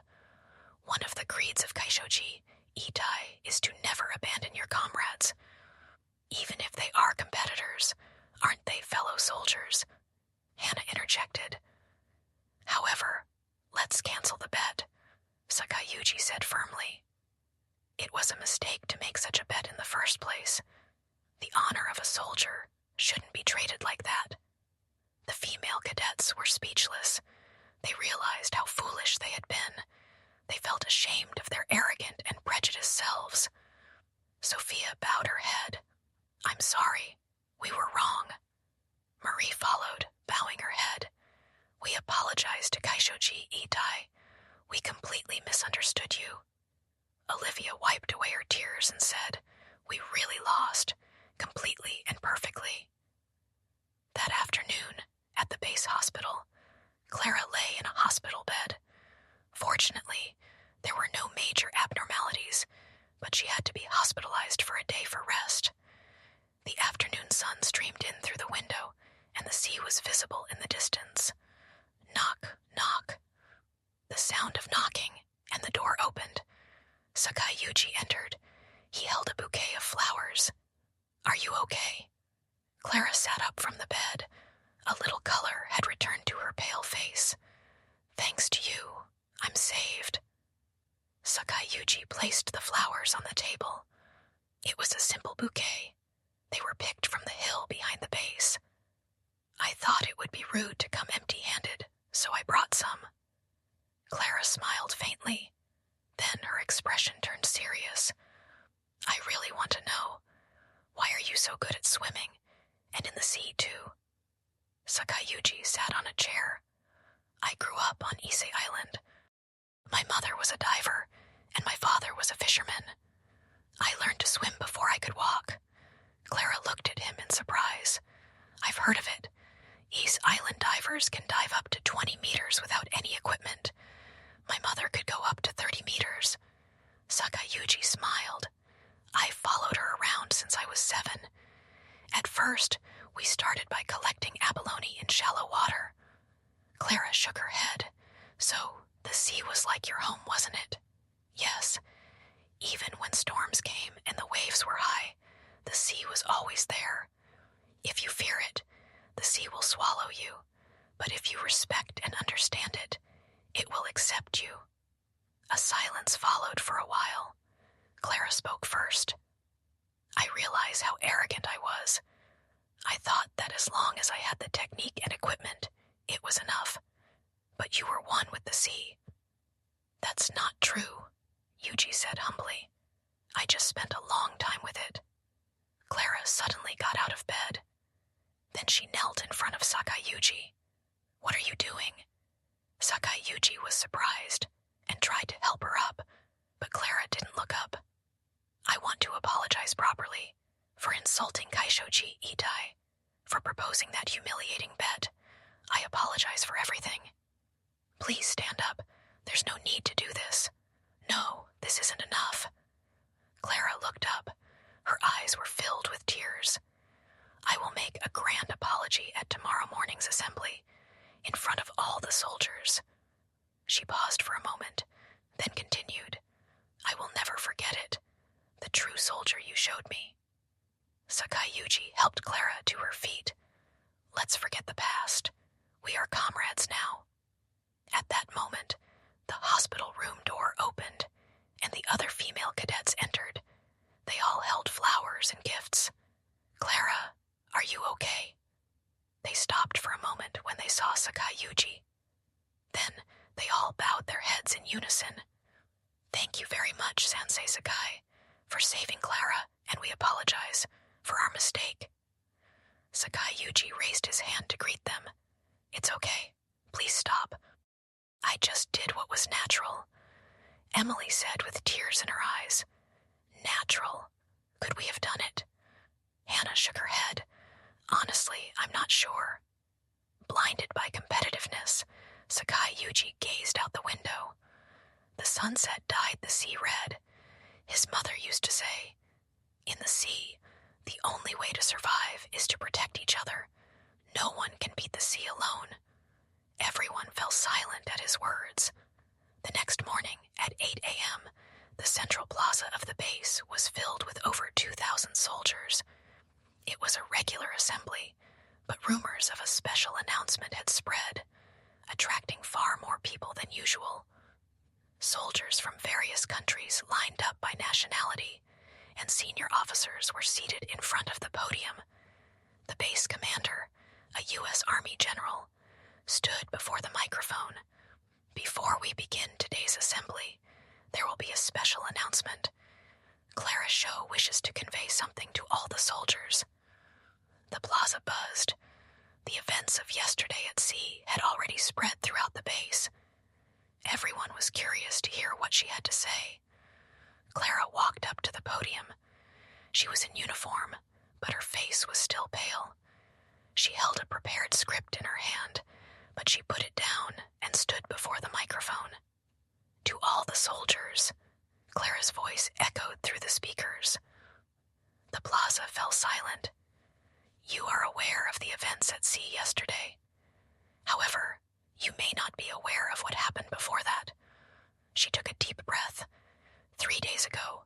One of the creeds of Kaishoji, Itai, is to never abandon your comrades. Even if they are competitors, aren't they fellow soldiers? Hannah interjected. However, let's cancel the bet, Sakayuji said firmly. It was a mistake to make such a bet in the first place. The honor of a soldier shouldn't be traded like that. The female cadets were speechless. They realized how foolish they had been. They felt ashamed of their arrogant and prejudiced selves. Sophia bowed her head. I'm sorry. We were wrong. Marie followed, bowing her head. We apologize to Kaishoji Itai. We completely misunderstood you. Olivia wiped away her tears and said, We really lost, completely and perfectly. That afternoon, at the base hospital, Clara lay in a hospital bed. Fortunately, there were no major abnormalities, but she had to be hospitalized for a day for rest. The afternoon sun streamed in through the window, and the sea was visible in the distance. Knock, knock. The sound of knocking, and the door opened. Sakayuji entered. He held a bouquet of flowers. Are you okay? Clara sat up from the bed. A little color had returned to her pale face. Thanks to you, I'm saved. Sakayuji placed the flowers on the table. It was a simple bouquet. They were picked from the hill behind the base. I thought it would be rude to come empty-handed, so I brought some. Clara smiled faintly. Then her expression turned serious. I really want to know, why are you so good at swimming, and in the sea too? Sakayuji sat on a chair. I grew up on Ise Island. My mother was a diver, and my father was a fisherman. I learned to swim before I could walk. Clara looked at him in surprise. I've heard of it. East Island divers can dive up to 20 meters without any equipment. My mother could go up to 30 meters. Sakayuji smiled. I followed her wasn't it? Yes. Even when storms came and the waves were high, the sea was always there. If you fear it, the sea will swallow you. But if you respect and understand it, it will accept you. A silence followed for a while. Clara spoke first. I realize how arrogant I was. I thought that as long as I had the technique and equipment, it was enough. But you were one with the sea. That's not true, Yuji said humbly. I just spent a long time with it. Clara suddenly got out of bed. Then she knelt in front of Sakayuji. What are you doing? Sakayuji was surprised and tried to help her up, but Clara didn't look up. I want to apologize properly for insulting Kaishoji Itai, for proposing that humiliating bet. I apologize for everything. Please stand up. There's no need to do this. No, this isn't enough. Clara looked up. Her eyes were filled with tears. I will make a grand apology at tomorrow morning's assembly, in front of all the soldiers. She paused for a moment, then continued. I will never forget it. The true soldier you showed me. Sakayuji helped Clara to her feet. Let's forget the past. We are comrades now. At that moment, the hospital room door opened, and the other female cadets entered. They all held flowers and gifts. Clara, are you okay? They stopped for a moment when they saw Sakayuji. Then they all bowed their heads in unison. Thank you very much, Sensei Sakai, for saving Clara, and we apologize for our mistake. Sakayuji raised his hand to greet them. It's okay. Please stop. I just did what was natural. Emily said with tears in her eyes. Natural. Could we have done it? Hannah shook her head. Honestly, I'm not sure. Blinded by competitiveness, Sakayuji gazed out the window. The sunset dyed the sea red. His mother used to say, in the sea, the only way to survive is to protect each other. No one can beat the sea alone. Everyone fell silent at his words. The next morning, at 8 a.m., the central plaza of the base was filled with over 2,000 soldiers. It was a regular assembly, but rumors of a special announcement had spread, attracting far more people than usual. Soldiers from various countries lined up by nationality, and senior officers were seated in front of the podium. The base commander, a U.S. Army general, stood before the microphone. Before we begin today's assembly, there will be a special announcement. Clara Shaw wishes to convey something to all the soldiers. The plaza buzzed. The events of yesterday at sea had already spread throughout the base. Everyone was curious to hear what she had to say. Clara walked up to the podium. She was in uniform, but her face was still pale. She held a prepared script in her hand, but she put it down and stood before the microphone. To all the soldiers, Clara's voice echoed through the speakers. The plaza fell silent. You are aware of the events at sea yesterday. However, you may not be aware of what happened before that. She took a deep breath. 3 days ago,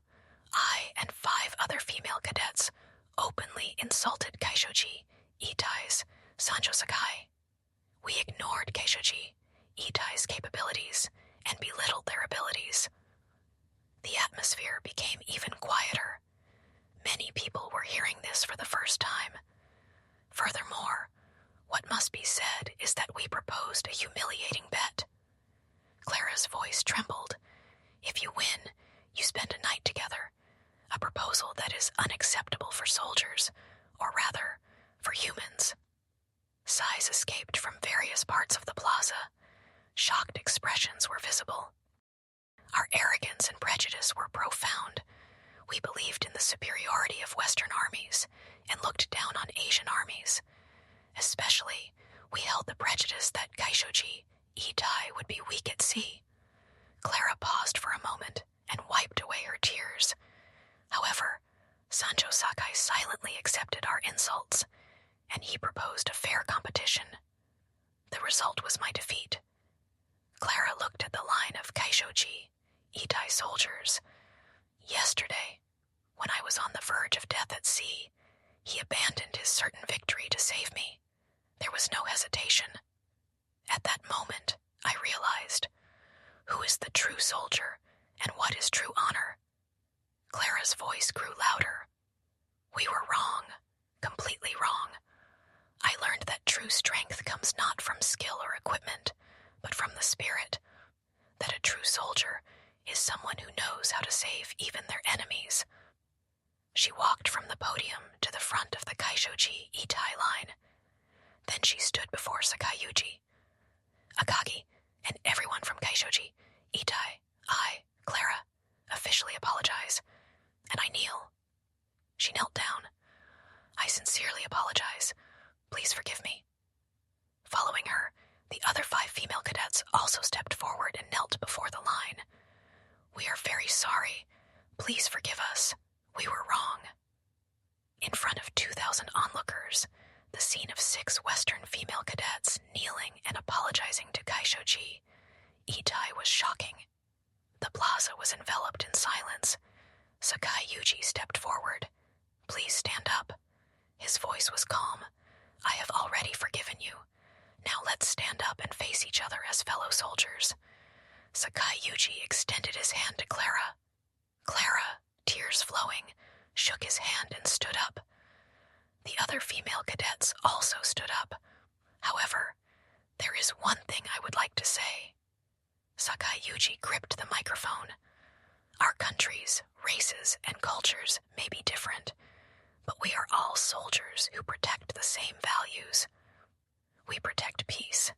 I and 5 other female cadets openly insulted Kaishoji Itai's Sanjo Sakai. We ignored Kaishoji Itai's capabilities and belittled their abilities. The atmosphere became even quieter. Many people were hearing this for the first time. Furthermore, what must be said is that we proposed a humiliating bet. Clara's voice trembled. If you win, you spend a night together. A proposal that is unacceptable for soldiers, or rather, for humans. Sighs escaped from various parts of the plaza. Shocked expressions were visible. Our arrogance and prejudice were profound. We believed in the superiority of Western armies and looked down on Asian armies. Especially, we held the prejudice that Kaishoji Itai would be weak at sea. Clara paused for a moment and wiped away her tears. However, Sanjo Sakai silently accepted our insults, and he proposed a fair competition. The result was my defeat. Clara looked at the line of Kaishoji, Itai soldiers. Yesterday, when I was on the verge of death at sea, he abandoned his certain victory to save me. There was no hesitation. At that moment, I realized, who is the true soldier and what is true honor? Clara's voice grew louder. We were wrong, completely wrong. I learned that true strength comes not from skill or equipment, but from the spirit. That a true soldier is someone who knows how to save even their enemies. She walked from the podium to the front of the Kaishoji Itai line. Then she stood before Sakayuji. Akagi, and everyone from Kaishoji, Itai, I, Clara, officially apologize, and I kneel. She knelt down. I sincerely apologize. Please forgive me. Following her, the other 5 female cadets also stepped forward and knelt before the line. We are very sorry. Please forgive us. We were wrong. In front of 2,000 onlookers, the scene of 6 Western female cadets kneeling and apologizing to Kaishoji Itai was shocking. The plaza was enveloped in silence. Sakai Yuji stepped forward. Please stand up. His voice was calm. I have already forgiven you. Now let's stand up and face each other as fellow soldiers. Sakai Yuji extended his hand to Clara. Clara, tears flowing, shook his hand and stood up. The other female cadets also stood up. However, there is one thing I would like to say. Sakai Yuji gripped the microphone. Our countries, races, and cultures may be different, but we are all soldiers who protect the same values. We protect peace,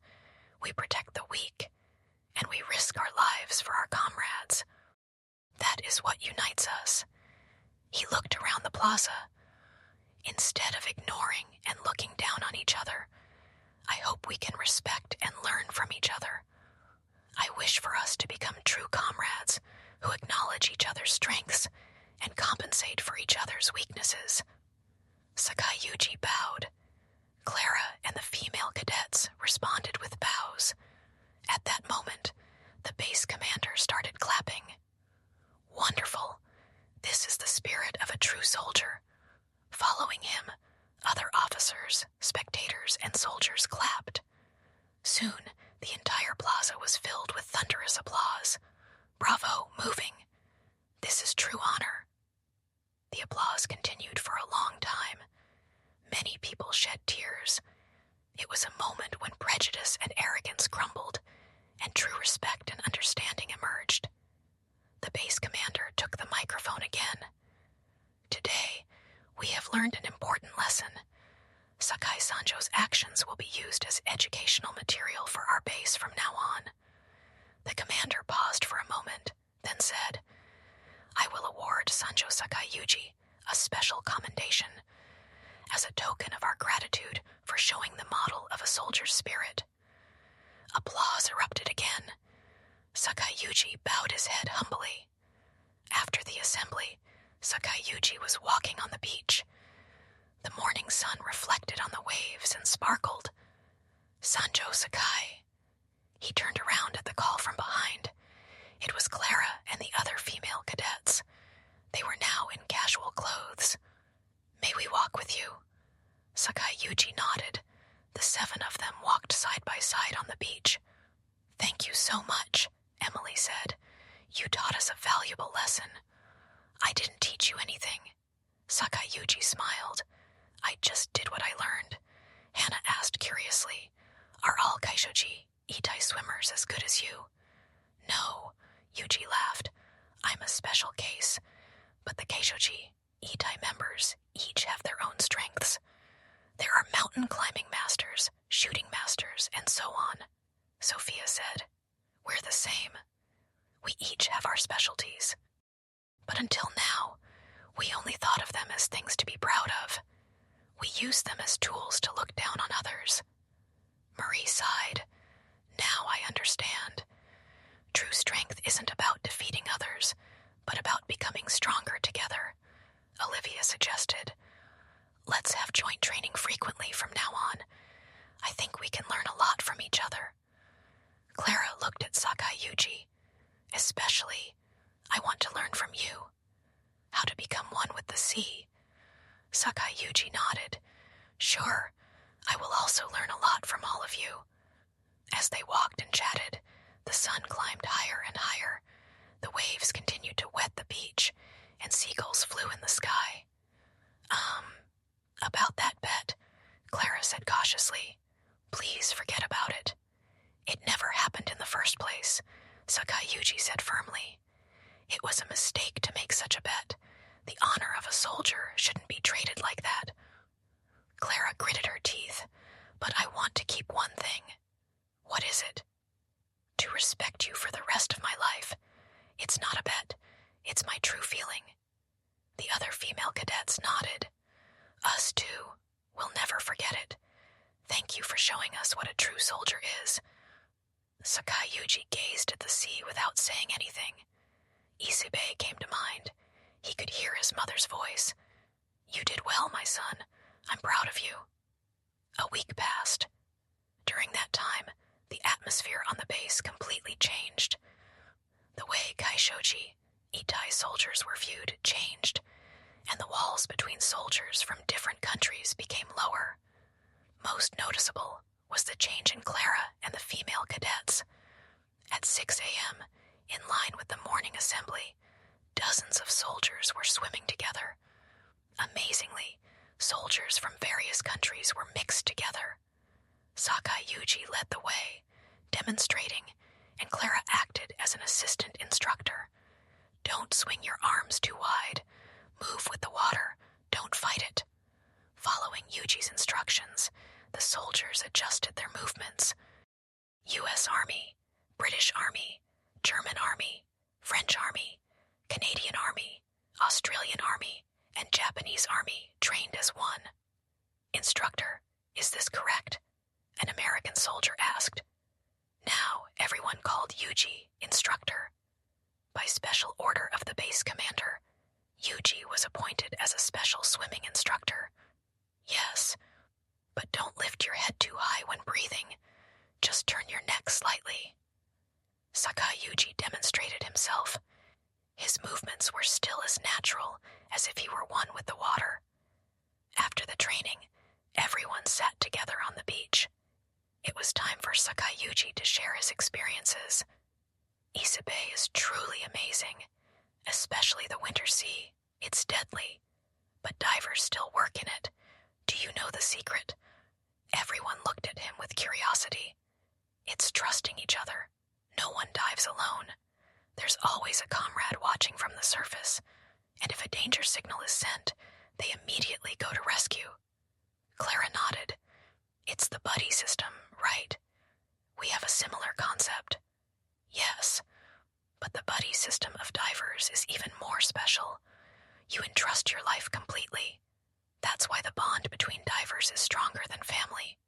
we protect the weak, and we risk our lives for our comrades. That is what unites us. He looked around the plaza. Instead of ignoring and looking down on each other, I hope we can respect and learn from each other. I wish for us to become true comrades who acknowledge each other's strengths and compensate for each other's weaknesses. Sakai Yuji bowed. Clara and the female cadets responded with bows. At that moment, the base commander started clapping. Wonderful. This is the spirit of a true soldier. Following him, other officers, spectators, and soldiers clapped. Soon, the entire plaza was filled with thunderous applause. Bravo, moving. This is true honor. The applause continued for a long time. Many people shed tears. It was a moment when prejudice and arrogance crumbled, and true respect and understanding emerged. The base commander took the microphone again. Today, we have learned an important lesson. Sakai Sanjo's actions will be used as educational material for our base from now on. The commander paused for a moment, then said, I will award Sanjo Sakai Yuji a special commendation as a token of our gratitude for showing the model of a soldier's spirit. Applause erupted again. Sakai Yuji bowed his head humbly. After the assembly, Sakai Yuji was walking on the beach. The morning sun reflected on the waves and sparkled. Sanjo Sakai. He turned around at the call from behind. It was Clara and the other female cadets. They were now in casual clothes. May we walk with you? Sakai Yuji nodded. The 7 of them walked side by side on the beach. Thank you so much, Emily said. You taught us a valuable lesson. I didn't teach you anything. Sakai Yuji smiled. I just did what I learned. Hannah asked curiously, are all Kaishoji Itai swimmers as good as you? No, Yuji laughed. I'm a special case, but the Kaishoji Itai members each have their own strengths. There are mountain climbing masters, shooting masters, and so on, Sophia said. We're the same. We each have our specialties. But until now, we only thought of them as things to be proud of. We used them as tools to look down on others. Marie sighed. Now I understand. True strength isn't about defeating others, but about becoming stronger together, Olivia suggested. Let's have joint training frequently from now on. I think we can learn a lot from each other. Clara looked looked at Sakayuji. Especially, I want to learn from you. How to become one with the sea. Sakayuji nodded. Sure, I will also learn a lot from all of you. As they walked and chatted, the sun climbed higher and higher. The waves continued to wet the beach, and seagulls flew in the sky. About that bet, Clara said cautiously. Please forget about it. It never happened in the first place, Sakayuji said firmly. It was a mistake to make such a bet. The honor of a soldier shouldn't be traded like that. Clara gritted her teeth. But I want to keep one thing. What is it? To respect you for the rest of my life. It's not a bet. It's my true feeling. The other female cadets nodded. Us too. We'll never forget it. Thank you for showing us what a true soldier is. Sakayuji gazed at the sea without saying anything. Isube came to mind. He could hear his mother's voice. You did well, my son. I'm proud of you. A week passed. During that time, the atmosphere on the base completely changed. The way Kaishoji, Itai soldiers were viewed changed, and the walls between soldiers from different countries became lower. Most noticeable was the change in Clara and the female cadets. At 6 a.m., in line with the morning assembly, dozens of soldiers were swimming together. Amazingly, soldiers from various countries were mixed together. Sakayuji led the way, demonstrating, and Clara acted as an assistant instructor. Don't swing your arms too wide. Move with the water. Don't fight it. Following Yuji's instructions, the soldiers adjusted their movements. U.S. Army, British Army, German Army, French Army, Canadian Army, Australian Army, and Japanese Army trained as one. Instructor, is this correct? An American soldier asked. Now everyone called Yuji instructor. By special order of the base commander, Yuji was appointed as a special swimming instructor. Yes, but don't lift your head too high when breathing. Just turn your neck slightly. Sakayuji demonstrated himself. His movements were still as natural as if he were one with the water. After the training, everyone sat together on the beach. It was time for Sakayuji to share his experiences. Isube is truly amazing, especially the winter sea. It's deadly, but divers still work in it. Do you know the secret? Everyone looked at him with curiosity. It's trusting each other. No one dives alone. There's always a comrade watching from the surface, and if a danger signal is sent, they immediately go to rescue. Clara nodded. It's the buddy system, right? We have a similar concept. Yes, but the buddy system of divers is even more special. You entrust your life completely. That's why the bond between divers is stronger than family.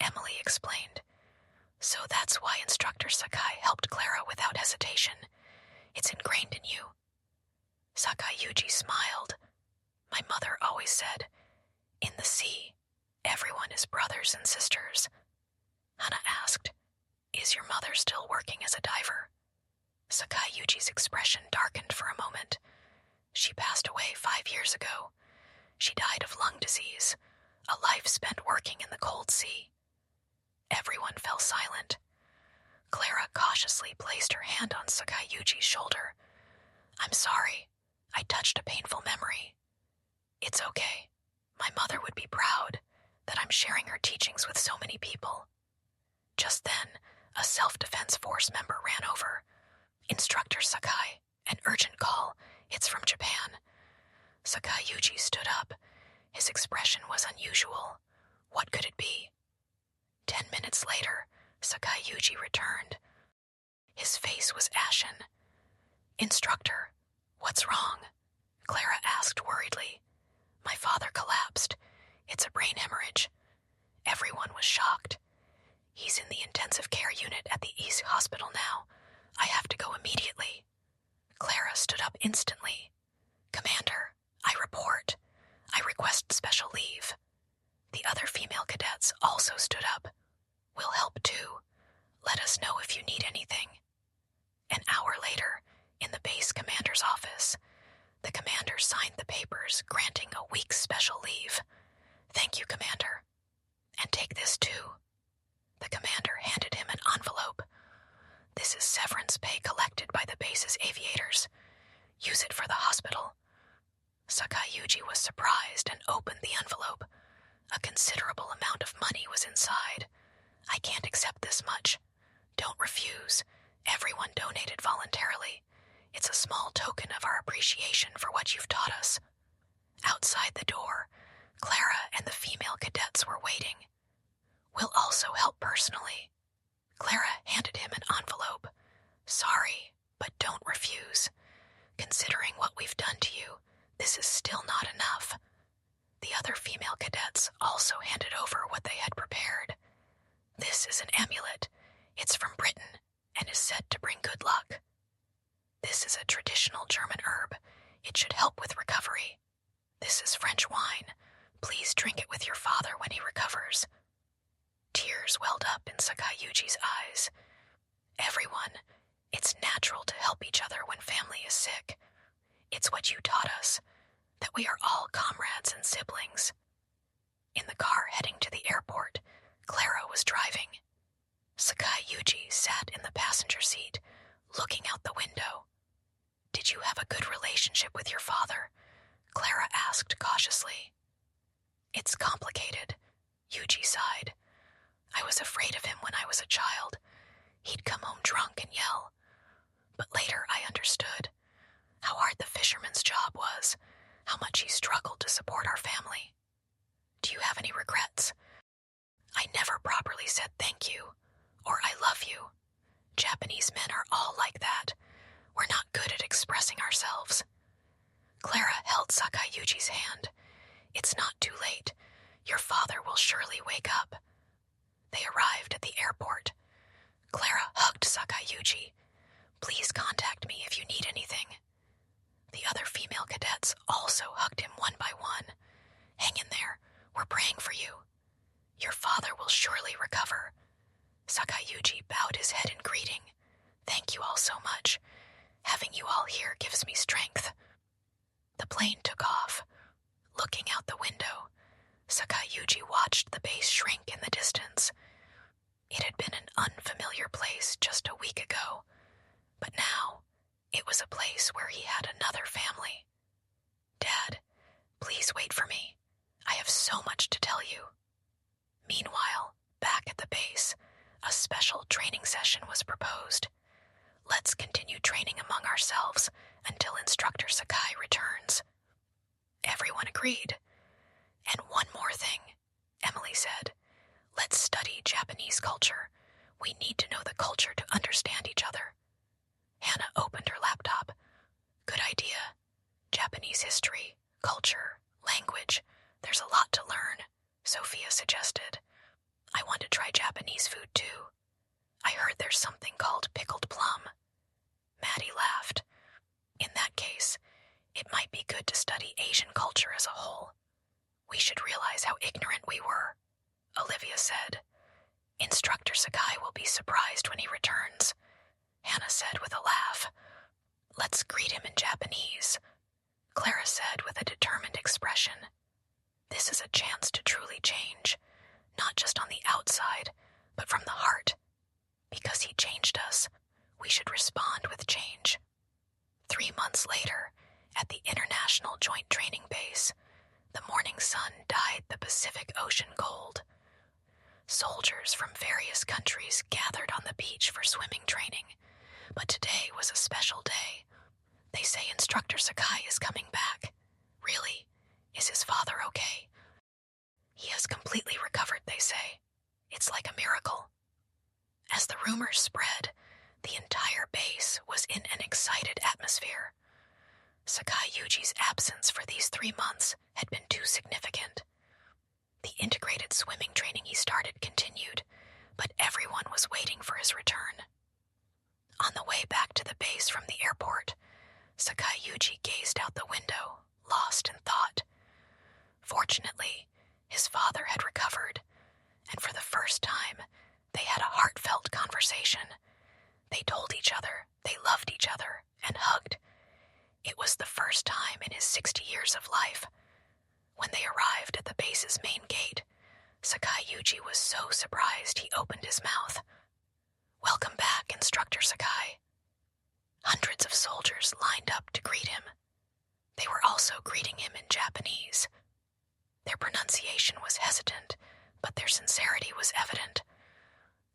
Emily explained. So that's why Instructor Sakai helped Clara without hesitation. It's ingrained in you. Sakayuji smiled. My mother always said, in the sea, everyone is brothers and sisters. Hana asked, is your mother still working as a diver? Sakayuji's expression darkened for a moment. She passed away 5 years ago. She died of lung disease, a life spent working in the cold sea. Everyone fell silent. Clara cautiously placed her hand on Sakayuji's shoulder. I'm sorry. I touched a painful memory. It's okay. My mother would be proud that I'm sharing her teachings with so many people. Just then, a self-defense force member ran over. Instructor Sakai, an urgent call. It's from Japan. Sakayuji stood up. His expression was unusual. What could it be? 10 minutes later, Sakayuji returned. His face was ashen. Instructor, what's wrong? Clara asked worriedly. My father collapsed. It's a brain hemorrhage. Everyone was shocked. He's in the intensive care unit at the East Hospital now. I have to go immediately. Clara stood up instantly. Commander, I report. I request special leave. The other female cadets also stood up. We'll help too. Let us know if you need anything. hours, granting a week's special leave. Thank you, Commander. And take this too. The commander handed him an envelope. This is severance pay collected by the base's aviators. Use it for the hospital. Sakayuji was surprised and opened the envelope. A considerable amount of money was inside. I can't accept this much. Don't refuse. Everyone donated voluntarily. It's a small token of our appreciation for what you've taught us. Outside the door, Clara and the female cadets were waiting. We'll also help personally. Clara handed him an envelope. Sorry, but don't refuse. Considering what we've done to you, this is still not enough. The other female cadets also handed over what they had prepared. This is an amulet. It's from Britain and is said to bring good luck. This is a traditional German herb. It should help with recovery. This is French wine. Please drink it with your father when he recovers. Tears welled up in Sakayuji's eyes. Everyone, it's natural to help each other when family is sick. It's what you taught us, that we are all comrades and siblings. In the car heading to the airport, Clara was driving. Sakayuji sat in the passenger seat, looking out the window. Did you have a good relationship with your father? Clara asked cautiously. It's complicated, Yuji sighed. I was afraid of him when I was a child. He'd come home drunk and yell. But later I understood how hard the fisherman's job was, how much he struggled to support our family. Do you have any regrets? I never properly said thank you, or I love you. Japanese men are all like that. We're not good at expressing ourselves. Clara held Sakayuji's hand. It's not too late. Your father will surely wake up. They arrived at the airport. Clara hugged Sakayuji. Please contact me if you need anything. The other female cadets also hugged him one by one. Hang in there. We're praying for you. Your father will surely recover. Sakayuji bowed his head in greeting. Thank you all so much. Having you all here gives me strength. The plane took off. Looking out the window, Sakayuji watched the base shrink in the distance. It had been an unfamiliar place just a week ago, but now it was a place where he had another family. Dad, please wait for me. I have so much to tell you. Meanwhile, back at the base, a special training session was proposed. Let's continue training among ourselves until Instructor Sakai returns. Everyone agreed. And one more thing, Emily said. Let's study Japanese culture. We need to know the culture to understand each other. Hannah opened her laptop. Good idea. Japanese history, culture, language. There's a lot to learn, Sophia suggested. I want to try Japanese food too. I heard there's something called pickled plum. Maddie laughed. In that case, it might be good to study Asian culture as a whole. We should realize how ignorant we were, Olivia said. Instructor Sakai will be surprised when he returns, Hannah said with a laugh. Let's greet him in Japanese, Clara said with a determined expression. This is a chance to truly change, not just on the outside, but from the heart. Because he changed us, we should respond with change. 3 months later, at the International Joint Training Base, the morning sun dyed the Pacific Ocean gold. Soldiers from various countries gathered on the beach for swimming training, but today was a special day. They say Instructor Sakai is coming back. Really? Is his father okay? He has completely recovered, they say. It's like a miracle. As the rumors spread, the entire base was in an excited atmosphere. Sakayuji's absence for these 3 months had been too significant. The integrated swimming training he started continued, but everyone was waiting for his return. On the way back to the base from the airport, Sakayuji gazed out the window, lost in thought. Fortunately, his father had recovered, and for the first time, they had a heartfelt conversation. They told each other they loved each other and hugged. It was the first first time in his 60 years of life. When they arrived at the base's main gate, Sakai Yuji was so surprised he opened his mouth. "Welcome back, Instructor Sakai." Hundreds of soldiers lined up to greet him. They were also greeting him in Japanese. Their pronunciation was hesitant, but their sincerity was evident.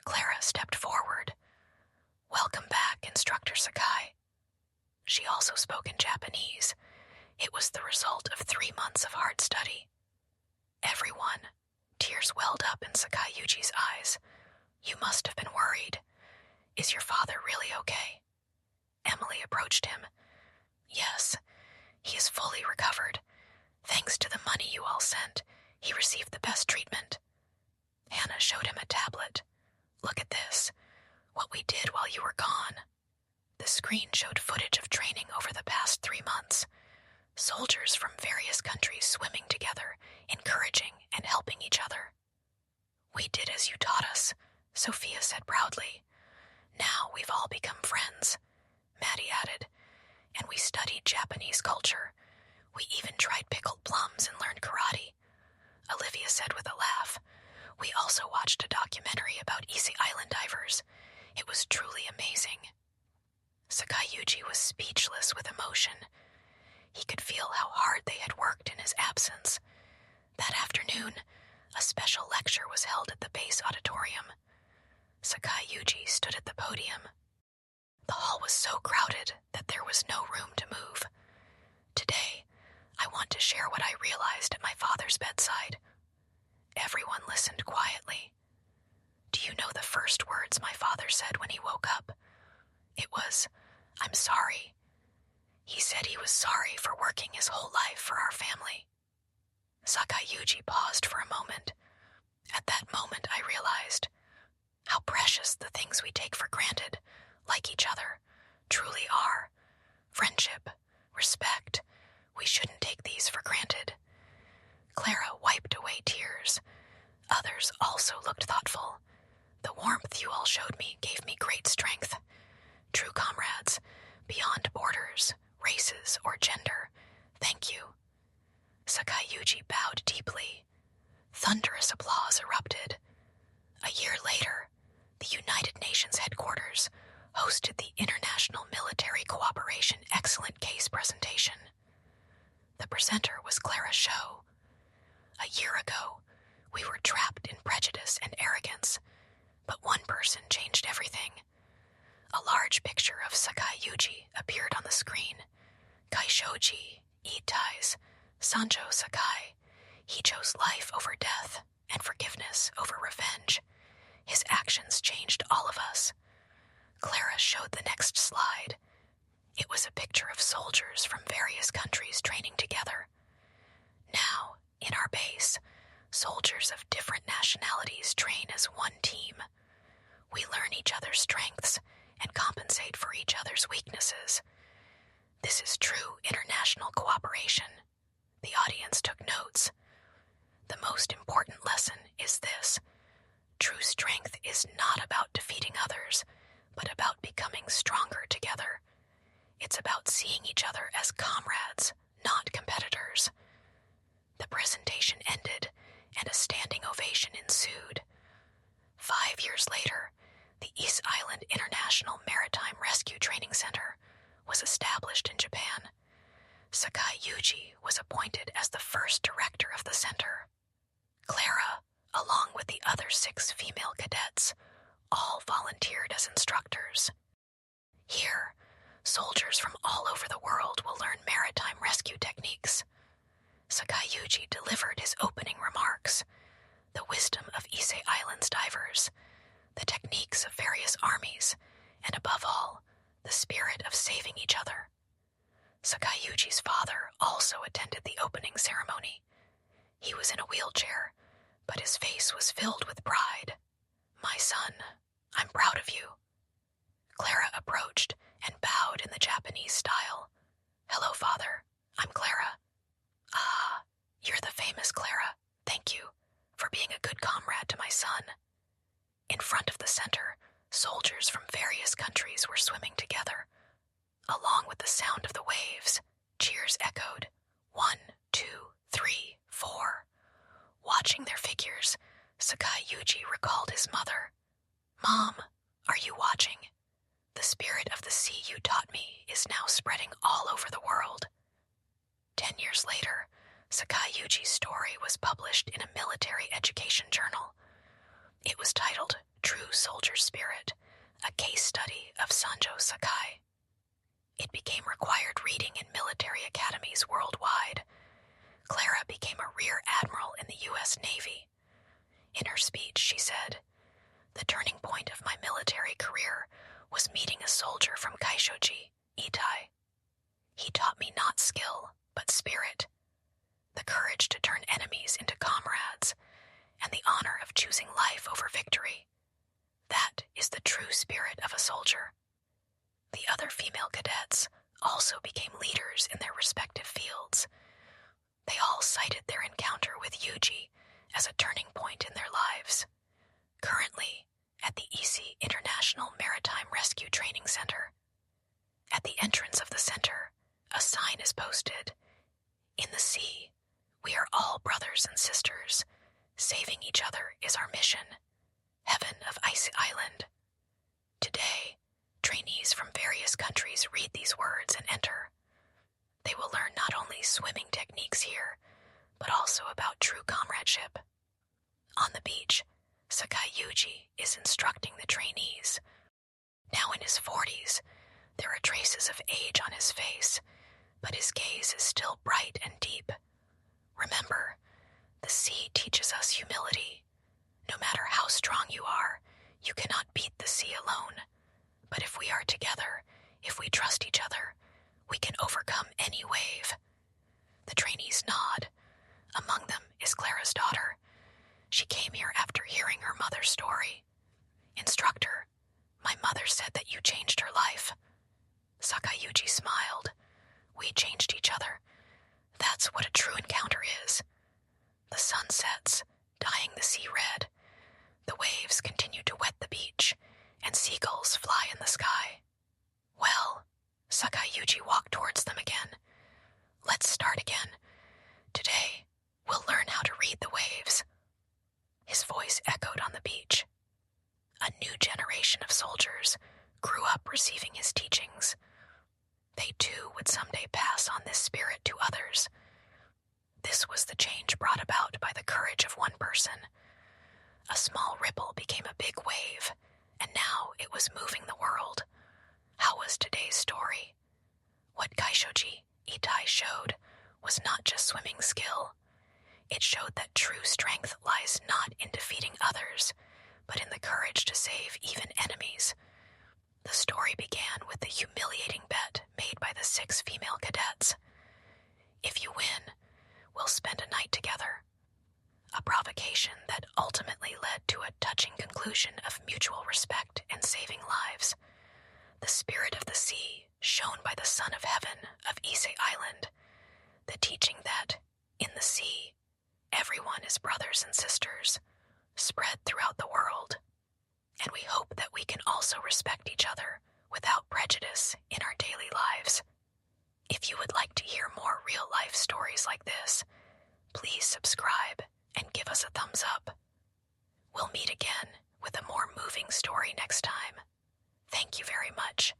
Clara stepped forward. "Welcome back, Instructor Sakai." She also spoke in Japanese. It was the result of 3 months of hard study. Everyone, tears welled up in Sakai Yuji's eyes. "You must have been worried. Is your father really okay?" Emily approached him. "Yes, he is fully recovered. Thanks to the money you all sent, he received the best treatment." Hannah showed him a tablet. "Look at this. What we did while you were gone." The screen showed footage of training over the past 3 months. Soldiers from various countries swimming together, encouraging and helping each other. "We did as you taught us," Sophia said proudly. "Now we've all become friends," Maddie added. "And we studied Japanese culture. We even tried pickled plums and learned karate." Olivia said with a laugh. "We also watched a documentary about Ise Island divers. It was truly amazing." Sakai Yuji was speechless with emotion. He could feel how hard they had worked in his absence. That afternoon, a special lecture was held at the base auditorium. Sakai Yuji stood at the podium. The hall was so crowded that there was no room to move. "Today, I want to share what I realized at my father's bedside." Everyone listened quietly. "Do you know the first words my father said when he woke up?" It was, "I'm sorry." He said he was sorry for working his whole life for our family. Sakai Yuji paused for a moment. At that moment, I realized how precious the things we take for granted, like each other, truly are. Friendship, respect, we shouldn't take these for granted. Clara wiped away tears. Others also looked thoughtful. "The warmth you all showed me gave me great strength. True comrades, beyond borders, races, or gender, thank you." Sakai Yuji bowed deeply. Thunderous applause erupted. A year later, the United Nations headquarters hosted the International Military Cooperation Excellent Case presentation. The presenter was Clara Shaw. "A year ago, we were trapped in prejudice and arrogance, but one person changed everything." A large picture of Sakai Yuji appeared on the screen. Kaishoji, Itai's, Sanjo Sakai. He chose life over death and forgiveness over revenge. His actions changed all of us. Clara showed the next slide. It was a picture of soldiers from various countries training together. Now, in our base, soldiers of different nationalities train as one team. We learn each other's strengths and compensate for each other's weaknesses. This is true international cooperation. The audience took notes. The most important lesson is this: true strength is not about defeating others, but about becoming stronger together. It's about seeing each other as comrades, not competitors. The presentation ended, and a standing ovation ensued. 5 years later, the East Island International Maritime Rescue Training Center was established in Japan. Sakai Yuji was appointed as the first director of the center. Clara, along with the other 6 female cadets, all volunteered as instructors. Here, soldiers from all over the world will learn maritime rescue techniques. Sakai Yuji delivered his opening remarks. The wisdom of Ise Island's divers, the techniques of various armies, and above all, the spirit of saving each other. Sakai Yuji's father also attended the opening ceremony. He was in a wheelchair, but his face was filled with pride. "My son, I'm proud of you." Clara approached and bowed in the Japanese style. "Hello, father. I'm Clara." "Ah, you're the famous Clara. Thank you for being a good comrade to my son." In front of the center, soldiers from various countries were swimming together. Along with the sound of the waves, cheers others echoed, 1, 2, 3, 4. Watching their figures, Sakai Yuji recalled his mother. Mom, are you watching? The spirit of the sea you taught me is now spreading all over the world. 10 years later, Sakai Yuji's story was published in a military education journal. It was titled True Soldier Spirit, a case study of Sanjo Sakai. It became required reading in military academies worldwide. Clara became a rear admiral in the U.S. Navy. In her speech, she said, "The turning point of my military career was meeting a soldier from Kaishoji, Itai. He taught me not skill, but spirit, the courage to turn enemies into comrades, and the honor of choosing life over victory. That is the true spirit of a soldier." The other female cadets also became leaders in their respective fields. They all cited their encounter with Yuji as a turning point in their lives. Currently, at the Ise International Maritime Rescue Training Center. At the entrance of the center, a sign is posted. In the sea, we are all brothers and sisters. Saving each other is our mission. Heaven of Ise Island. Today, trainees from various countries read these words and enter. They will learn not only swimming techniques here, but also about true comradeship. On the beach, Sakai Yuji is instructing the trainees. Now in his 40s, there are traces of age on his face, but his gaze is still bright and deep. Remember, the sea teaches us humility. No matter how strong you are, you cannot beat the sea alone. But if we are together, if we trust each other, we can overcome any wave. The trainees nod. Among them is Clara's daughter. She came here after hearing her mother's story. Instructor, my mother said that you changed her life. Sakai Yuji smiled. We changed each other. That's what a true encounter is. The sun sets, dyeing the sea red. The waves continue to wet the beach, and seagulls fly in the sky. Well, Sakai Yuji walked towards them again. Let's start again. Today, we'll learn how to read the waves. His voice echoed on the beach. A new generation of soldiers grew up receiving his teachings. They too would someday pass on this spirit to others. This was the change brought about by the courage of one person. A small ripple became a big wave, and now it was moving the world. How was today's story? What Kaishoji Itai showed was not just swimming skill. It showed that true strength lies not in defeating others, but in the courage to save even enemies. The story began with the humiliating bet made by the 6 female cadets. If you win, we'll spend a night together. A provocation that ultimately led to a touching conclusion of mutual respect and saving lives. The spirit of the sea shone by the son of heaven of Ise Island. The teaching that, in the sea, everyone is brothers and sisters, spread throughout the world. And we hope that we can also respect each other without prejudice in our daily lives. If you would like to hear more real-life stories like this, please subscribe and give us a thumbs up. We'll meet again with a more moving story next time. Thank you very much.